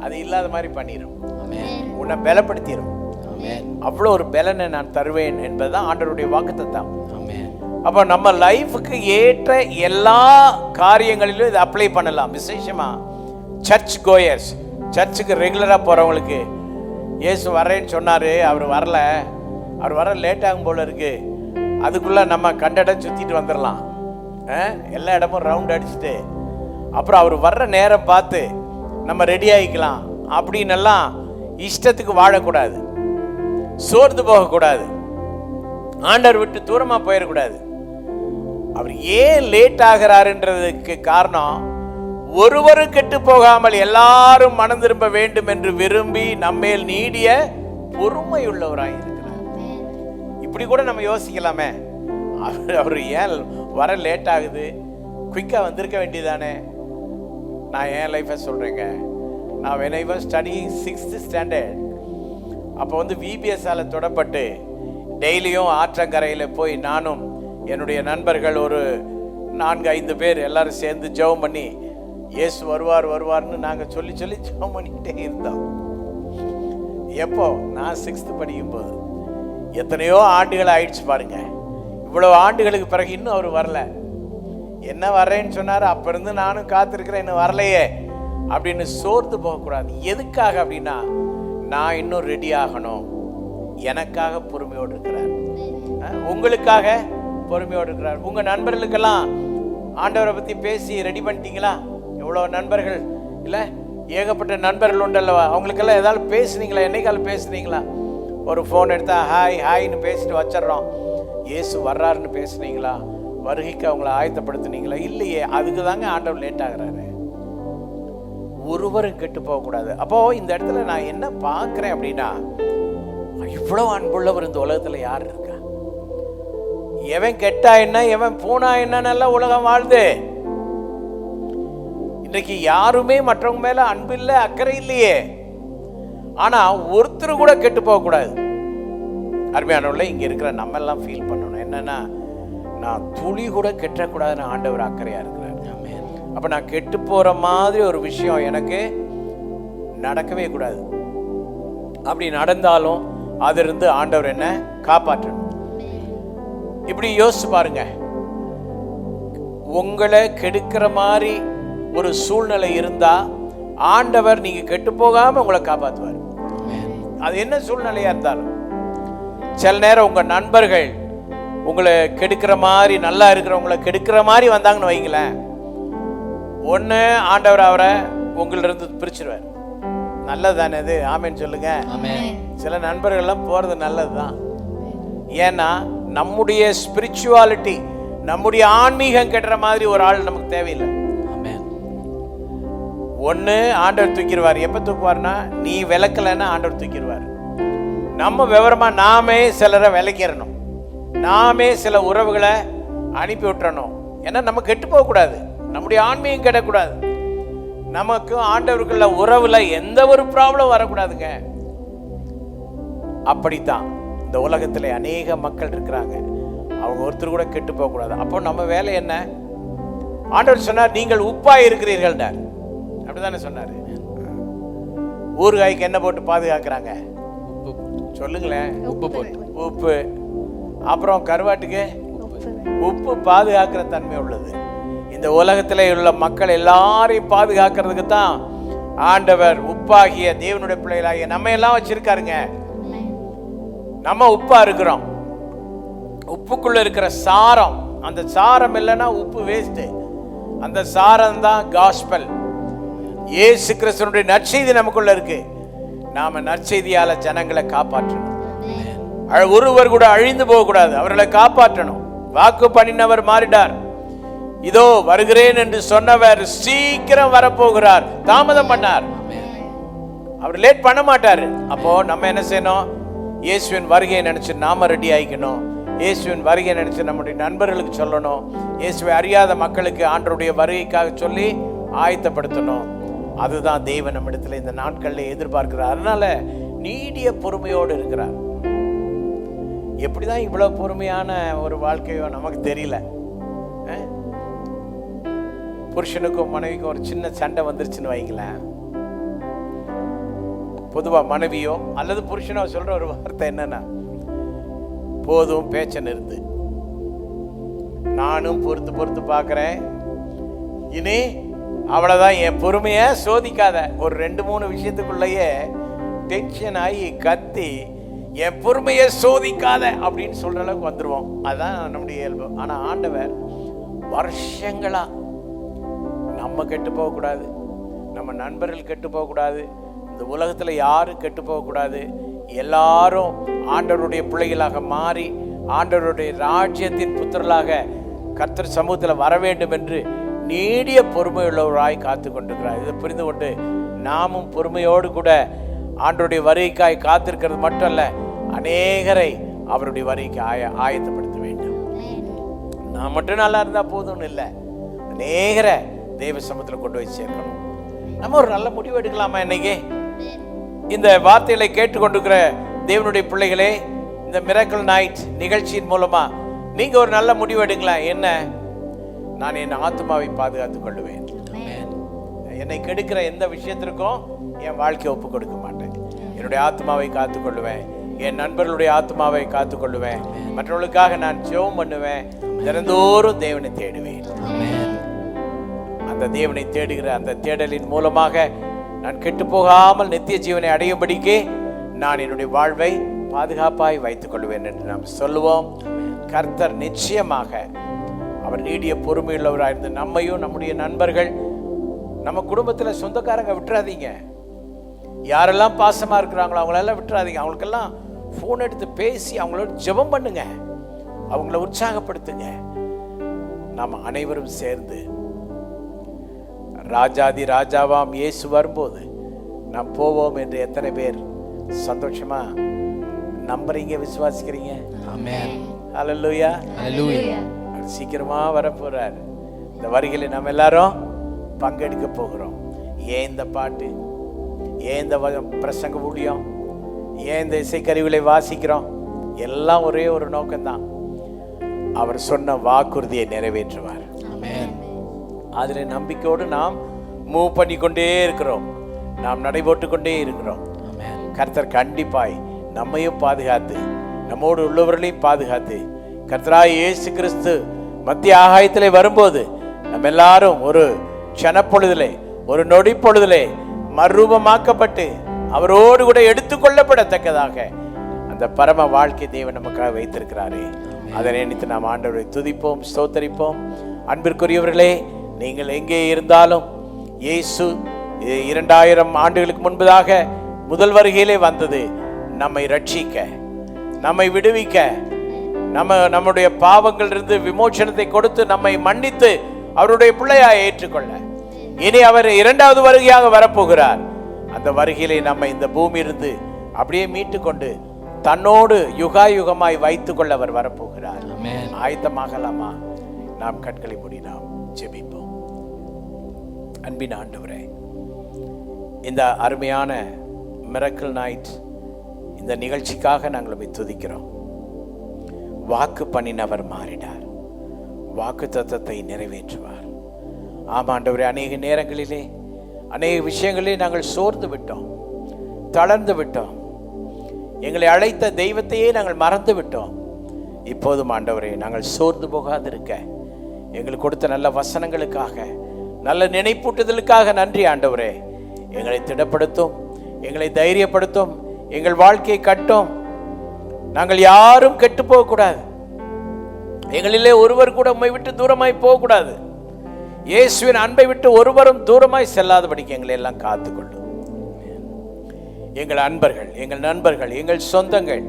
அது இல்லாத மாதிரி பண்ணிடும், ஆமென், உன்னை பலப்படுத்திடும். ஆமென், அவ்வளோ ஒரு பலனை நான் தருவேன் என்பதுதான் ஆண்டவருடைய வாக்குத்தத்தம். ஆமென், அப்போ நம்ம லைஃபுக்கு ஏற்ற எல்லா காரியங்களிலும் இதை அப்ளை பண்ணலாம். விசேஷமா சர்ச் கோயர்ஸ், சர்ச்சுக்கு ரெகுலராக போகிறவங்களுக்கு இயேசு வர்றேன்னு சொன்னார், அவர் வரல, அவர் வர லேட் ஆகும் போல இருக்கு, அதுக்குள்ளே நம்ம கண்ட இடம் சுற்றிட்டு வந்துடலாம், எல்லா இடமும் ரவுண்ட் அடிச்சுட்டு அப்புறம் அவர் வர்ற நேரம் பார்த்து நம்ம ரெடி ஆகிக்கலாம் அப்படின்னெல்லாம் இஷ்டத்துக்கு வாழக்கூடாது, சோர்ந்து போகக்கூடாது, ஆண்டவர் விட்டு தூரமாக போயிடக்கூடாது. அவர் ஏன் லேட் ஆகிறாருன்றதுக்கு காரணம், ஒருவரும் கெட்டு போகாமல் எல்லாரும் மனம் திரும்ப வேண்டும் என்று விரும்பி நம்மேல் நீடிய பொறுமை உள்ளவராய் இருக்கிறார். இப்படி கூட நம்ம யோசிக்கலாமே, அவர் ஏன் வர லேட் ஆகுது, குயிக்காக வந்திருக்க வேண்டியதானே. நான் என் லைஃபை சொல்கிறேங்க. நான் when I was studying 6th standard, அப்போ வந்து விபிஎஸ்ஆல் தொடப்பட்டு டெய்லியும் ஆற்றங்கரையில் போய் நானும் என்னுடைய நண்பர்கள் ஒரு 4-5 பேர் எல்லாரும் சேர்ந்து ஜெபம் பண்ணி, இயேசு வருவார் வருவார்னு நாங்கள் சொல்லி ஜெபம் பண்ணிக்கிட்டே இருந்தோம். எப்போ நான் 6th படிக்கும்போது. எத்தனையோ ஆண்டுகள் ஆயிடுச்சு பாருங்க. இவ்வளோ ஆண்டுகளுக்கு பிறகு இன்னும் அவர் வரல. என்ன வர்றேன்னு சொன்னார், அப்போ இருந்து நானும் காத்திருக்கிறேன், இன்னும் வரலையே அப்படின்னு சோர்ந்து போகக்கூடாது. எதுக்காக அப்படின்னா, நான் இன்னும் ரெடி ஆகணும். எனக்காக பொறுமையோடு இருக்கிறார், உங்களுக்காக பொறுமையோடு இருக்கிறார். உங்கள் நண்பர்களுக்கெல்லாம் ஆண்டவரை பற்றி பேசி ரெடி பண்ணிட்டீங்களா? எவ்வளோ நண்பர்கள் இல்லை, ஏகப்பட்ட நண்பர்கள் உண்டல்லவா, அவங்களுக்கெல்லாம் ஏதாவது பேசுனீங்களா? என்னைக்கால பேசுனீங்களா? ஒரு ஃபோன் எடுத்தா ஹாய் ஹாய்னு பேசிட்டு வச்சிட்றோம். இயேசு வர்றாருன்னு பேசுனீங்களா? வருகைக்கு அவங்கள ஆயத்தப்படுத்துனீங்களா? இல்லையே. அதுக்கு தாங்க ஆண்டவர் லேட் ஆகிறாரு. ஒருவரும் கெட்டு போகக்கூடாது. அப்போது இந்த இடத்துல நான் என்ன பார்க்குறேன் அப்படின்னா, இவ்வளோ அன்புள்ளவர் இந்த உலகத்தில் யார் இருக்கா? எவன் கெட்டா என்ன, எவன் பூனா என்னன்னெல்லாம் உலகம் வாழ்ந்து. இன்றைக்கு யாருமே மற்றவங்க மேல அன்பு இல்லை, அக்கறை இல்லையே. ஆனா ஒருத்தர் கூட கெட்டு போகக்கூடாது. அருமையானவர்களே, இங்க இருக்கிற நம்ம எல்லாம் ஃபீல் பண்ணணும். என்னன்னா, நான் துளி கூட கெட்டக்கூடாதுன்னு ஆண்டவர் அக்கறையா இருக்கிறார். அப்ப நான் கெட்டு போற மாதிரி ஒரு விஷயம் எனக்கு நடக்கவே கூடாது. அப்படி நடந்தாலும் அதிலிருந்து ஆண்டவர் என்ன காப்பாற்றணும். இப்படி யோசிச்சு பாருங்க, உங்களை கெடுக்கிற மாதிரி ஒரு சூழ்நிலை இருந்தா ஆண்டவர் நீங்க கெட்டு போகாம உங்களை காப்பாற்றுவார். அது என்ன சூழ்நிலையா இருந்தாலும். சில நேரம் உங்க நண்பர்கள் உங்களை கெடுக்கிற மாதிரி, நல்லா இருக்கிறவங்களை கெடுக்கிற மாதிரி வந்தாங்கன்னு வைங்களேன், ஒன்று ஆண்டவர் அவரை உங்களிருந்து பிரிச்சிருவார். நல்லது தானே அது? ஆமேன்னு சொல்லுங்க. சில நண்பர்கள்லாம் போறது நல்லது தான். ஏன்னா நம்முடைய ஸ்பிரிச்சுவாலிட்டி, நம்முடைய ஆன்மீகம் கெட்டுற மாதிரி ஒரு ஆள் நமக்கு தேவையில்லை. ஒன்று ஆண்டவர் தூக்கிடுவார். எப்போ தூக்குவார்னா, நீ விளக்கலைன்னா ஆண்டவர் தூக்கிடுவார். நம்ம விவரமா நாமே சிலரை விளக்கிடணும், நாமே சில உறவுகளை அனுப்பி விட்டுறணும். ஏன்னா நம்ம கெட்டு போகக்கூடாது, நம்முடைய ஆன்மீகம் கெடக்கூடாது, நமக்கு ஆண்டவருக்குள்ள உறவுல எந்த ஒரு ப்ராப்ளம் வரக்கூடாதுங்க. அப்படித்தான் இந்த உலகத்தில் அநேக மக்கள் இருக்கிறாங்க, அவங்க ஒருத்தர் கூட கெட்டு போகக்கூடாது. அப்போ நம்ம வேலை என்ன? ஆண்டவர் சொன்னார், நீங்கள் உப்பாய் இருக்கிறீர்கள். அப்படிதானே சொன்னாரு. ஊறுகாய்க்கு என்ன போட்டு பாதுகாக்கிறாங்க? சொல்லுங்களேன். உப்பு. அப்புறம் கருவாட்டுக்கு உப்பு பாதுகாக்கிற தன்மை உள்ளது. இந்த உலகத்தில் உள்ள மக்கள் எல்லாரையும் பாதுகாக்கிறதுக்கு தான் ஆண்டவர் உப்பாகிய தேவனுடைய பிள்ளைகளாகிய நம்ம எல்லாம் வச்சிருக்காருங்க. நம்ம உப்பா இருக்கிறோம். உப்புக்குள்ள இருக்கிற சாரம், அந்த சாரம் இல்லைன்னா உப்பு வேஸ்ட். அந்த சாரம் தான் காஸ்பல். இயேசு கிறிஸ்துவினுடைய நற்செய்தி நமக்குள்ள இருக்கு. நாம நற்செய்தியால ஜனங்களை காப்பாற்றணும். ஒருவர் கூட அழிந்து போக கூடாது, அவர்களை காப்பாற்றணும். வாக்கு பண்ணினவர் மாறிட்டார். இதோ வருகிறேன் என்று சொன்னவர் சீக்கிரம் வரப்போகிறார். தாமதம் பண்ணார், அவர் லேட் பண்ண மாட்டாரு. அப்போ நம்ம என்ன செய்யணும்? இயேசுவின் வருகையை நினைச்சு நாம ரெடி ஆயிக்கணும். இயேசுவின் வருகையை நினைச்சு நம்முடைய நண்பர்களுக்கு சொல்லணும். இயேசுவை அறியாத மக்களுக்கு ஆண்டவருடைய வருகைக்காக சொல்லி ஆயத்தப்படுத்தணும். அதுதான் தேவன் நம்மிடத்தில் இந்த நாட்களில் எதிர்பார்க்கிறார். அதனால நீடிய பொறுமையோடு இருக்கிறார். எப்படிதான் இவ்வளவு பொறுமையான ஒரு வாழ்க்கையோ நமக்கு தெரியல. புருஷனுக்கும் மனைவிக்கும் ஒரு சின்ன சண்டை வந்துருச்சுன்னு வைங்களேன், பொதுவா மனைவியோ அல்லது புருஷனோ சொல்ற ஒரு வார்த்தை என்னன்னா, போதும் பேச்ச நிறுத்து, நானும் பொறுத்து பொறுத்து பார்க்கிறேன், இனி அவ்வளவுதான், என் பொறுமைய சோதிக்காத. ஒரு 2-3 விஷயத்துக்குள்ளேயே டென்ஷன் ஆகி கத்தி என் பொறுமையை சோதிக்காத அப்படின்னு சொல்ற அளவுக்கு வந்துருவோம். அதுதான் நம்முடைய இயல்பு. ஆனா ஆண்டவர் வருஷங்களா நம்ம கெட்டு போகக்கூடாது, நம்ம நண்பர்கள் கெட்டு போகக்கூடாது, இந்த உலகத்துல யாரும் கெட்டு போகக்கூடாது, எல்லாரும் ஆண்டவருடைய பிள்ளைகளாக மாறி ஆண்டவருடைய ராஜ்யத்தின் புத்திரர்களாக கர்த்தர் சமூகத்தில் வர வேண்டும் என்று நீடிய பொறுமையுள்ளவராய் காத்து கொண்டிருக்கிறார். இதை புரிந்து கொண்டு நாமும் பொறுமையோடு கூட ஆண்டவருடைய வருகைக்காய் காத்திருக்கிறது மட்டும் அல்ல, அநேகரை அவருடைய வருகைக்கு ஆயத்தப்படுத்த வேண்டும். நான் மட்டும் நல்லா இருந்தா போதும்னு இல்லை, அநேகரை தெய்வ சமூகத்தில் கொண்டு போய் சேர்க்கணும். நம்ம ஒரு நல்ல முடிவு எடுக்கலாமா? இன்னைக்கு இந்த வார்த்தைகளை கேட்டுக்கொண்டிருக்கிற தேவனுடைய பிள்ளைகளே, இந்த மிராக்கிள் நைட் நிகழ்ச்சியின் மூலமா நீங்க ஒரு நல்ல முடிவு எடுக்கலாம். என்ன? நான் என் ஆத்மாவை பாதுகாத்துக் கொள்ளுவேன், என்னை கெடுக்கிற எந்த விஷயத்திற்கும் என் வாழ்க்கையை ஒப்பு கொடுக்க மாட்டேன், என்னுடைய ஆத்மாவை காத்துக்கொள்ளுவேன், என் நண்பர்களுடைய ஆத்மாவை காத்துக்கொள்ளுவேன், மற்றவர்களுக்காக நான் ஜெபம் பண்ணுவேன், தினந்தோறும் தேவனை தேடுவேன். அந்த தேவனை தேடுகிற அந்த தேடலின் மூலமாக நான் கெட்டு போகாமல் நித்திய ஜீவனை அடையும்படிக்கு நான் என்னுடைய வாழ்வை பாதுகாப்பாய் வைத்துக் கொள்வேன் என்று நாம் சொல்லுவோம். கர்த்தர் நிச்சயமாக அவர் நீடிய பொறுமையுள்ளவராக இருந்து நம்மையும் நம்முடைய நண்பர்கள், நம்ம குடும்பத்தில் சொந்தக்காரங்க விட்டுறாதீங்க. யாரெல்லாம் பாசமா இருக்கிறாங்களோ அவங்களெல்லாம் விட்டுறாதீங்க. அவங்களுக்கெல்லாம் ஃபோன் எடுத்து பேசி அவங்களோட ஜெபம் பண்ணுங்க, அவங்கள உற்சாகப்படுத்துங்க. நாம் அனைவரும் சேர்ந்து ராஜாதி ராஜாவாம் இயேசு வரும்போது நாம் போவோம் என்று எத்தனை பேர் சந்தோஷமா நம்புறீங்க, விசுவாசிக்கிறீங்க? ஆமென். ஹல்லேலூயா. ஹல்லேலூயா. சீக்கிரமா வரப்போறார். இந்த வருகையில் நம்ம எல்லாரும் பங்கெடுக்க போகிறோம். ஏன் இந்த பாட்டு, ஏன் இந்த பிரசங்க ஊழியம், ஏன் இந்த இசைக்கருவிகளை வாசிக்கிறோம்? எல்லாம் ஒரே ஒரு நோக்கம்தான், அவர் சொன்ன வாக்குறுதியை நிறைவேற்றுவார். அதில் நம்பிக்கையோடு நாம் மூவ் பண்ணி கொண்டே இருக்கிறோம், நாம் நடைபோட்டு கொண்டே இருக்கிறோம். கர்த்தர் கண்டிப்பாய் நம்மையும் பாதுகாத்து நம்மோடு உள்ளவர்களையும் பாதுகாத்து கர்த்தராய் இயேசு கிறிஸ்து மத்திய ஆகாயத்திலே வரும்போது நம்ம எல்லாரும் ஒரு க்ஷணப்பொழுதிலே, ஒரு நொடி பொழுதிலே மறுரூபமாக்கப்பட்டு அவரோடு கூட எடுத்துக்கொள்ளப்படத்தக்கதாக அந்த பரம வாழ்க்கை தேவன் நமக்காக வைத்திருக்கிறாரே, அதை நினைத்து நாம் ஆண்டவரை துதிப்போம், ஸ்தோத்தரிப்போம். அன்பிற்குரியவர்களே, நீங்கள் எங்கே இருந்தாலும் இயேசு 2000 ஆண்டுகளுக்கு முன்பதாக முதல் வருகையிலே வந்தது நம்மை ரட்சிக்க, நம்மை விடுவிக்க, நம்முடைய பாவங்களிலிருந்து விமோசனத்தை கொடுத்து நம்மை மன்னித்து அவருடைய பிள்ளையாய் ஏற்றுக்கொள்ள. இனி அவர் 2வது வருகையாக வரப்போகிறார். அந்த வருகையிலே நம்மை இந்த பூமியிலிருந்து அப்படியே மீட்டு கொண்டு தன்னோடு யுகாயுகமாய் வைத்துக் கொள்ள அவர் வரப்போகிறார். ஆயத்தமாகலாமா? நாம் கண்களை மூடி நாம் ஜெபிப்போம். அன்பின் ஆண்டவரே, இந்த அருமையான மிராக்கிள் நைட் இந்த நிகழ்ச்சிக்காக நாங்கள் உம்மை துதிக்கிறோம். வாக்கு பண்ணினவர் மாறினார், வாக்கு தத்தத்தை நிறைவேற்றுவார். ஆமாண்டவரே, அநேக நேரங்களிலே அநேக விஷயங்களிலே நாங்கள் சோர்ந்து விட்டோம், தளர்ந்து விட்டோம், எங்களை அழைத்த தெய்வத்தையே நாங்கள் மறந்து விட்டோம். இப்போதும் ஆண்டவரே, நாங்கள் சோர்ந்து போகாதிருக்க எங்களுக்கு கொடுத்த நல்ல வசனங்களுக்காக, நல்ல நினைப்பூட்டுதலுக்காக நன்றி ஆண்டவரே. எங்களை திடப்படுத்தும், எங்களை தைரியப்படுத்தும், எங்கள் வாழ்க்கையை கட்டும். நாங்கள் யாரும் கெட்டு போகக்கூடாது, எங்களிலே ஒருவர் கூட உம்மை விட்டு தூரமாய் போகக்கூடாது. இயேசுவின் அன்பை விட்டு ஒருவரும் தூரமாய் செல்லாதபடிக்கு எங்களை எல்லாம் காத்துக்கொள்ளும். எங்கள் அன்பர்கள், எங்கள் நண்பர்கள், எங்கள் சொந்தங்கள்,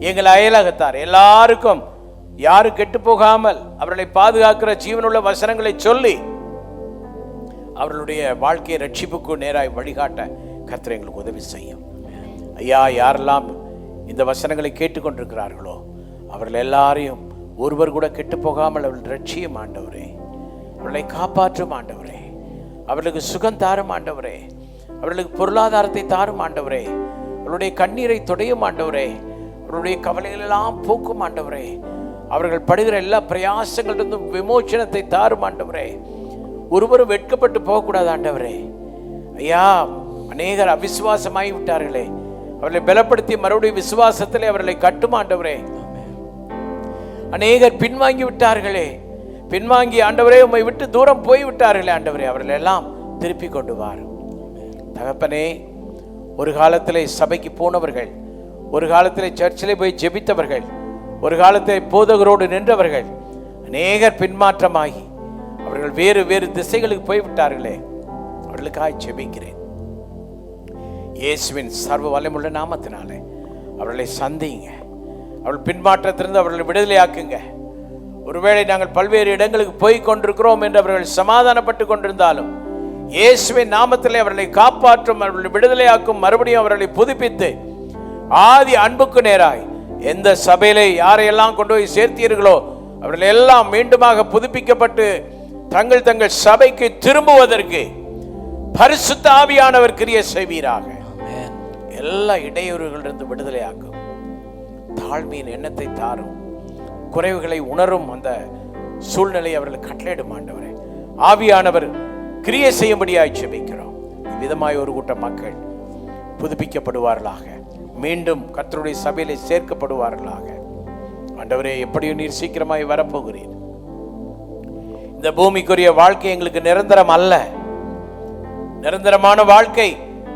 எங்கள் அயலகத்தார் எல்லாருக்கும் யாரும் கெட்டு போகாமல் அவர்களை பாதுகாக்கிற ஜீவனுள்ள வசனங்களை சொல்லி அவர்களுடைய வாழ்க்கையை ரட்சிப்புக்கு நேராய் வழிகாட்ட கர்த்தர் எங்களுக்கு உதவி செய்யும். ஐயா, யாரெல்லாம் இந்த வசனங்களை கேட்டுக்கொண்டிருக்கிறார்களோ அவர்கள் எல்லாரையும் ஒருவர் கூட கெட்டு போகாமல் அவர்கள் ரட்சியும் ஆண்டவரே, அவர்களை காப்பாற்றும் ஆண்டவரே, அவர்களுக்கு சுகம் தாரும் ஆண்டவரே, அவர்களுக்கு பொருளாதாரத்தை தாரும் ஆண்டவரே, அவருடைய கண்ணீரை துடையும் ஆண்டவரே, அவருடைய கவலைகள் எல்லாம் போக்கும் ஆண்டவரே, அவர்கள் படுகிற எல்லா பிரயாசங்களிலிருந்தும் விமோச்சனத்தை தாரும் ஆண்டவரே, ஒருவரும் வெட்கப்பட்டு போகக்கூடாது ஆண்டவரே. ஐயா, அநேகர் அவிசுவாசமாகி விட்டார்களே, அவர்களை பலப்படுத்தி மறுபடியும் விசுவாசத்திலே அவர்களை கட்டும் ஆண்டவரே. அநேகர் பின்வாங்கி விட்டார்களே, பின்வாங்கி ஆண்டவரே உம்மை விட்டு தூரம் போய் விட்டார்களே ஆண்டவரே, அவர்கள் எல்லாம் திருப்பி கொண்டு வாரும் தகப்பனே. ஒரு காலத்திலே சபைக்கு போனவர்கள், ஒரு காலத்திலே சர்ச்சிலே போய் ஜெபித்தவர்கள், ஒரு காலத்திலே போதகரோடு நின்றவர்கள் அநேகர் பின்மாற்றமாகி அவர்கள் வேறு வேறு திசைகளுக்கு போய்விட்டார்களே, அவர்களுக்காக ஜெபிக்கிறேன். இயேசுவின் சர்வ வல்லமையுள்ள நாமத்தினாலே அவர்களை சந்திங்க, அவர்கள் பின்மாற்றத்திலிருந்து அவர்களை விடுதலையாக்குங்க. ஒருவேளை நாங்கள் பல்வேறு இடங்களுக்கு போய் கொண்டிருக்கிறோம் என்று அவர்கள் சமாதானப்பட்டு கொண்டிருந்தாலும் இயேசுவின் நாமத்திலே அவர்களை காப்பாற்றும், அவர்களை விடுதலையாக்கும், மறுபடியும் அவர்களை புதுப்பித்து ஆதி அன்புக்கு நேராய் எந்த சபையிலே யாரையெல்லாம் கொண்டு போய் சேர்த்தீர்களோ அவர்கள் எல்லாம் மீண்டுமாக புதுப்பிக்கப்பட்டு தங்கள் தங்கள் சபைக்கு திரும்புவதற்கு பரிசுத்த ஆவியானவர் கிரியை செய்வீராக. எல்லா இடையூறுகளிலிருந்து விடுதலையாக்கும், தாழ்மையின் எண்ணத்தை தாரும், குறைவுகளை உணரும் அந்த சூழ்நிலை அவர்கள் கட்டளையிடும் ஆண்டவரே. ஆவியானவர் கிரியை செய்யும்படியாய் ஜெபிக்கிறோம். விதமாய் ஒரு கூட்ட மக்கள் புதுப்பிக்கப்படுவார்களாக, மீண்டும் கர்த்தருடைய சபையிலே சேர்க்கப்படுவார்களாக. ஆண்டவரே, எப்படியும் நீர் சீக்கிரமாய் வரப்போகிறீர். இந்த பூமிக்குரிய வாழ்க்கை எங்களுக்கு நிரந்தரம் அல்ல. நிரந்தரமான வாழ்க்கை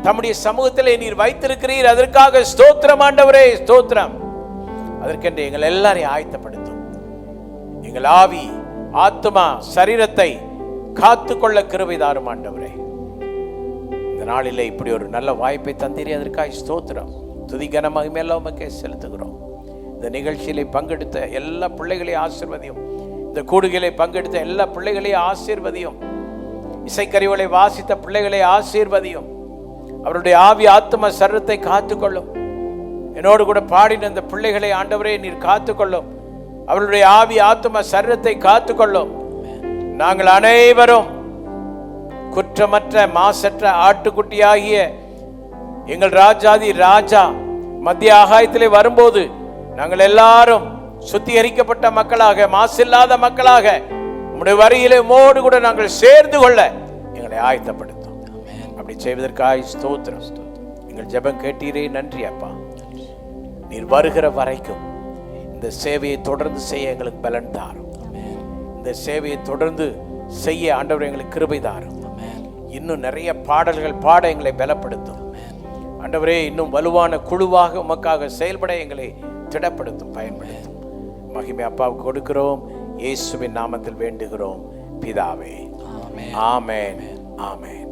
தம்முடைய சமூகத்திலே நீர் வைத்திருக்கிறீர். அதற்காக ஸ்தோத்திரம் ஆண்டவரே, ஸ்தோத்திரம். அதற்கென்று எங்கள் எல்லாரையும் ஆயத்தப்படுத்தும். எங்கள் ஆவி, ஆத்துமா, சரீரத்தை காத்துக்கொள்ள கிருபை தாரும் ஆண்டவரே. இந்த நாளிலே இப்படி ஒரு நல்ல வாய்ப்பை தந்தீரே, அதற்காக ஸ்தோத்திரம். துதி கன மகிமையெல்லாம் உமக்கே செலுத்துகிறோம். இந்த நிகழ்ச்சியிலே பங்கெடுத்த எல்லா பிள்ளைகளையும் ஆசீர்வதியும். இந்த கூடுகையிலே பங்கெடுத்த எல்லா பிள்ளைகளையும் ஆசீர்வதியும். இசைக்கருவிகளை வாசித்த பிள்ளைகளை ஆசீர்வதியும். அவருடைய ஆவி, ஆத்தும சரீரத்தை காத்துக்கொள்ளும். என்னோடு கூட பாடின அந்த பிள்ளைகளை ஆண்டவரே நீர் காத்துக்கொள்ளும். அவருடைய ஆவி, ஆத்தும சரீரத்தை காத்துக்கொள்ளும். நாங்கள் அனைவரும் குற்றமற்ற மாசற்ற ஆட்டுக்குட்டியாகிய எங்கள் ராஜாதி ராஜா மத்திய ஆகாயத்திலே வரும்போது நாங்கள் எல்லாரும் சுத்திகரிக்கப்பட்ட மக்களாக, மாசில்லாத மக்களாக உம்முடைய வரியிலே மோடு கூட நாங்கள் சேர்ந்து கொள்ள எங்களை ஆயத்தப்படுத்தும். அப்படி செய்வதற்காக ஸ்தோத்திரம். எங்கள் ஜெபம் கேட்டீரே, நன்றி அப்பா. நீர் வருகிற வரைக்கும் இந்த சேவையை தொடர்ந்து செய்ய எங்களுக்கு பலன் தாரும். இந்த சேவையை தொடர்ந்து செய்ய ஆண்டவர் எங்களுக்கு கிருபை தாரும். இன்னும் நிறைய பாடல்கள் பாட எங்களை பலப்படுத்தும் ஆண்டவரே. இன்னும் வலுவான குழுவாக உமக்காக செயல்பட எங்களை திடப்படுத்தும், பயன்படுத்தும். மகிமை அப்பாவுக்கு கொடுக்கிறோம், இயேசுவின் நாமத்தில் வேண்டுகிறோம் பிதாவே. ஆமென், ஆமென்.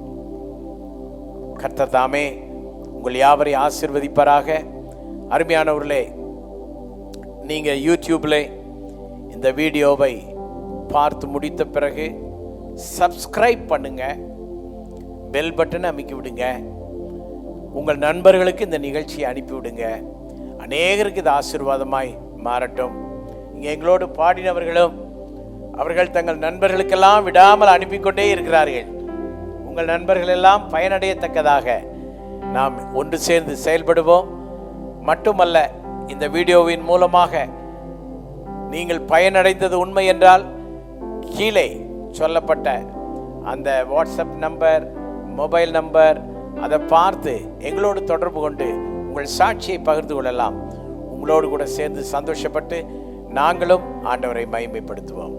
கர்த்தர் தாமே உங்கள் யாவரை ஆசீர்வதிப்பாராக. அருமையானவர்களே, நீங்க யூடியூப்ல இந்த வீடியோவை பார்த்து முடித்த பிறகு சப்ஸ்கிரைப் பண்ணுங்க, பெல் பட்டனை அமைக்கி விடுங்க, உங்கள் நண்பர்களுக்கு இந்த நிகழ்ச்சியை அனுப்பிவிடுங்க. அநேகருக்கு இது ஆசீர்வாதமாய் மாறட்டும். இங்கே எங்களோடு பாடினவர்களும் அவர்கள் தங்கள் நண்பர்களுக்கெல்லாம் விடாமல் அனுப்பிக்கொண்டே இருக்கிறார்கள். உங்கள் நண்பர்கள் எல்லாம் பயனடையத்தக்கதாக நாம் ஒன்று சேர்ந்து செயல்படுவோம். மட்டுமல்ல, இந்த வீடியோவின் மூலமாக நீங்கள் பயனடைந்தது உண்மை என்றால் கீழே சொல்லப்பட்ட அந்த வாட்ஸ்அப் நம்பர், மொபைல் நம்பர், அதை பார்த்து எங்களோடு தொடர்பு கொண்டு உங்கள் சாட்சியை பகிர்ந்து கொள்ளலாம். உங்களோடு கூட சேர்ந்து சந்தோஷப்பட்டு நாங்களும் ஆண்டவரை மகிமைப்படுத்துவோம்.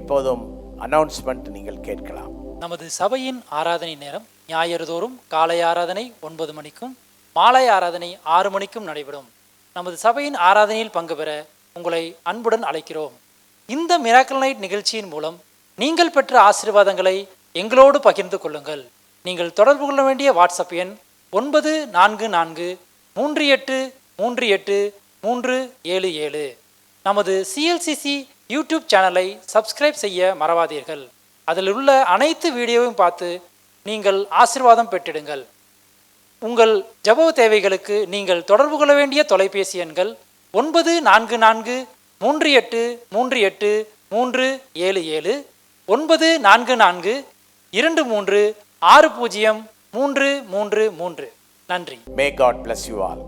இப்போதும் அனௌன்ஸ்மெண்ட் நீங்கள் கேட்கலாம். நமது சபையின் ஆராதனை நேரம் ஞாயிறுதோறும் காலை ஆராதனை 9 மணிக்கும் மாலை ஆராதனை 6 மணிக்கும் நடைபெறும். நமது சபையின் ஆராதனையில் பங்கு பெற உங்களை அன்புடன் அழைக்கிறோம். இந்த மிராக்கிள் நைட் நிகழ்ச்சியின் மூலம் நீங்கள் பெற்ற ஆசீர்வாதங்களை எங்களோடு பகிர்ந்து கொள்ளுங்கள். நீங்கள் தொடர்பு கொள்ள வேண்டிய வாட்ஸ்அப் எண் 94383837. நமது சிஎல்சிசி யூடியூப் சேனலை சப்ஸ்கிரைப் செய்ய மறவாதீர்கள். அதில் உள்ள அனைத்து வீடியோவையும் பார்த்து நீங்கள் ஆசீர்வாதம் பெற்றிடுங்கள். உங்கள் ஜெப தேவைகளுக்கு நீங்கள் தொடர்பு கொள்ள வேண்டிய தொலைபேசி எண்கள் 9443838377, 9442360333. நன்றி. May God bless you all.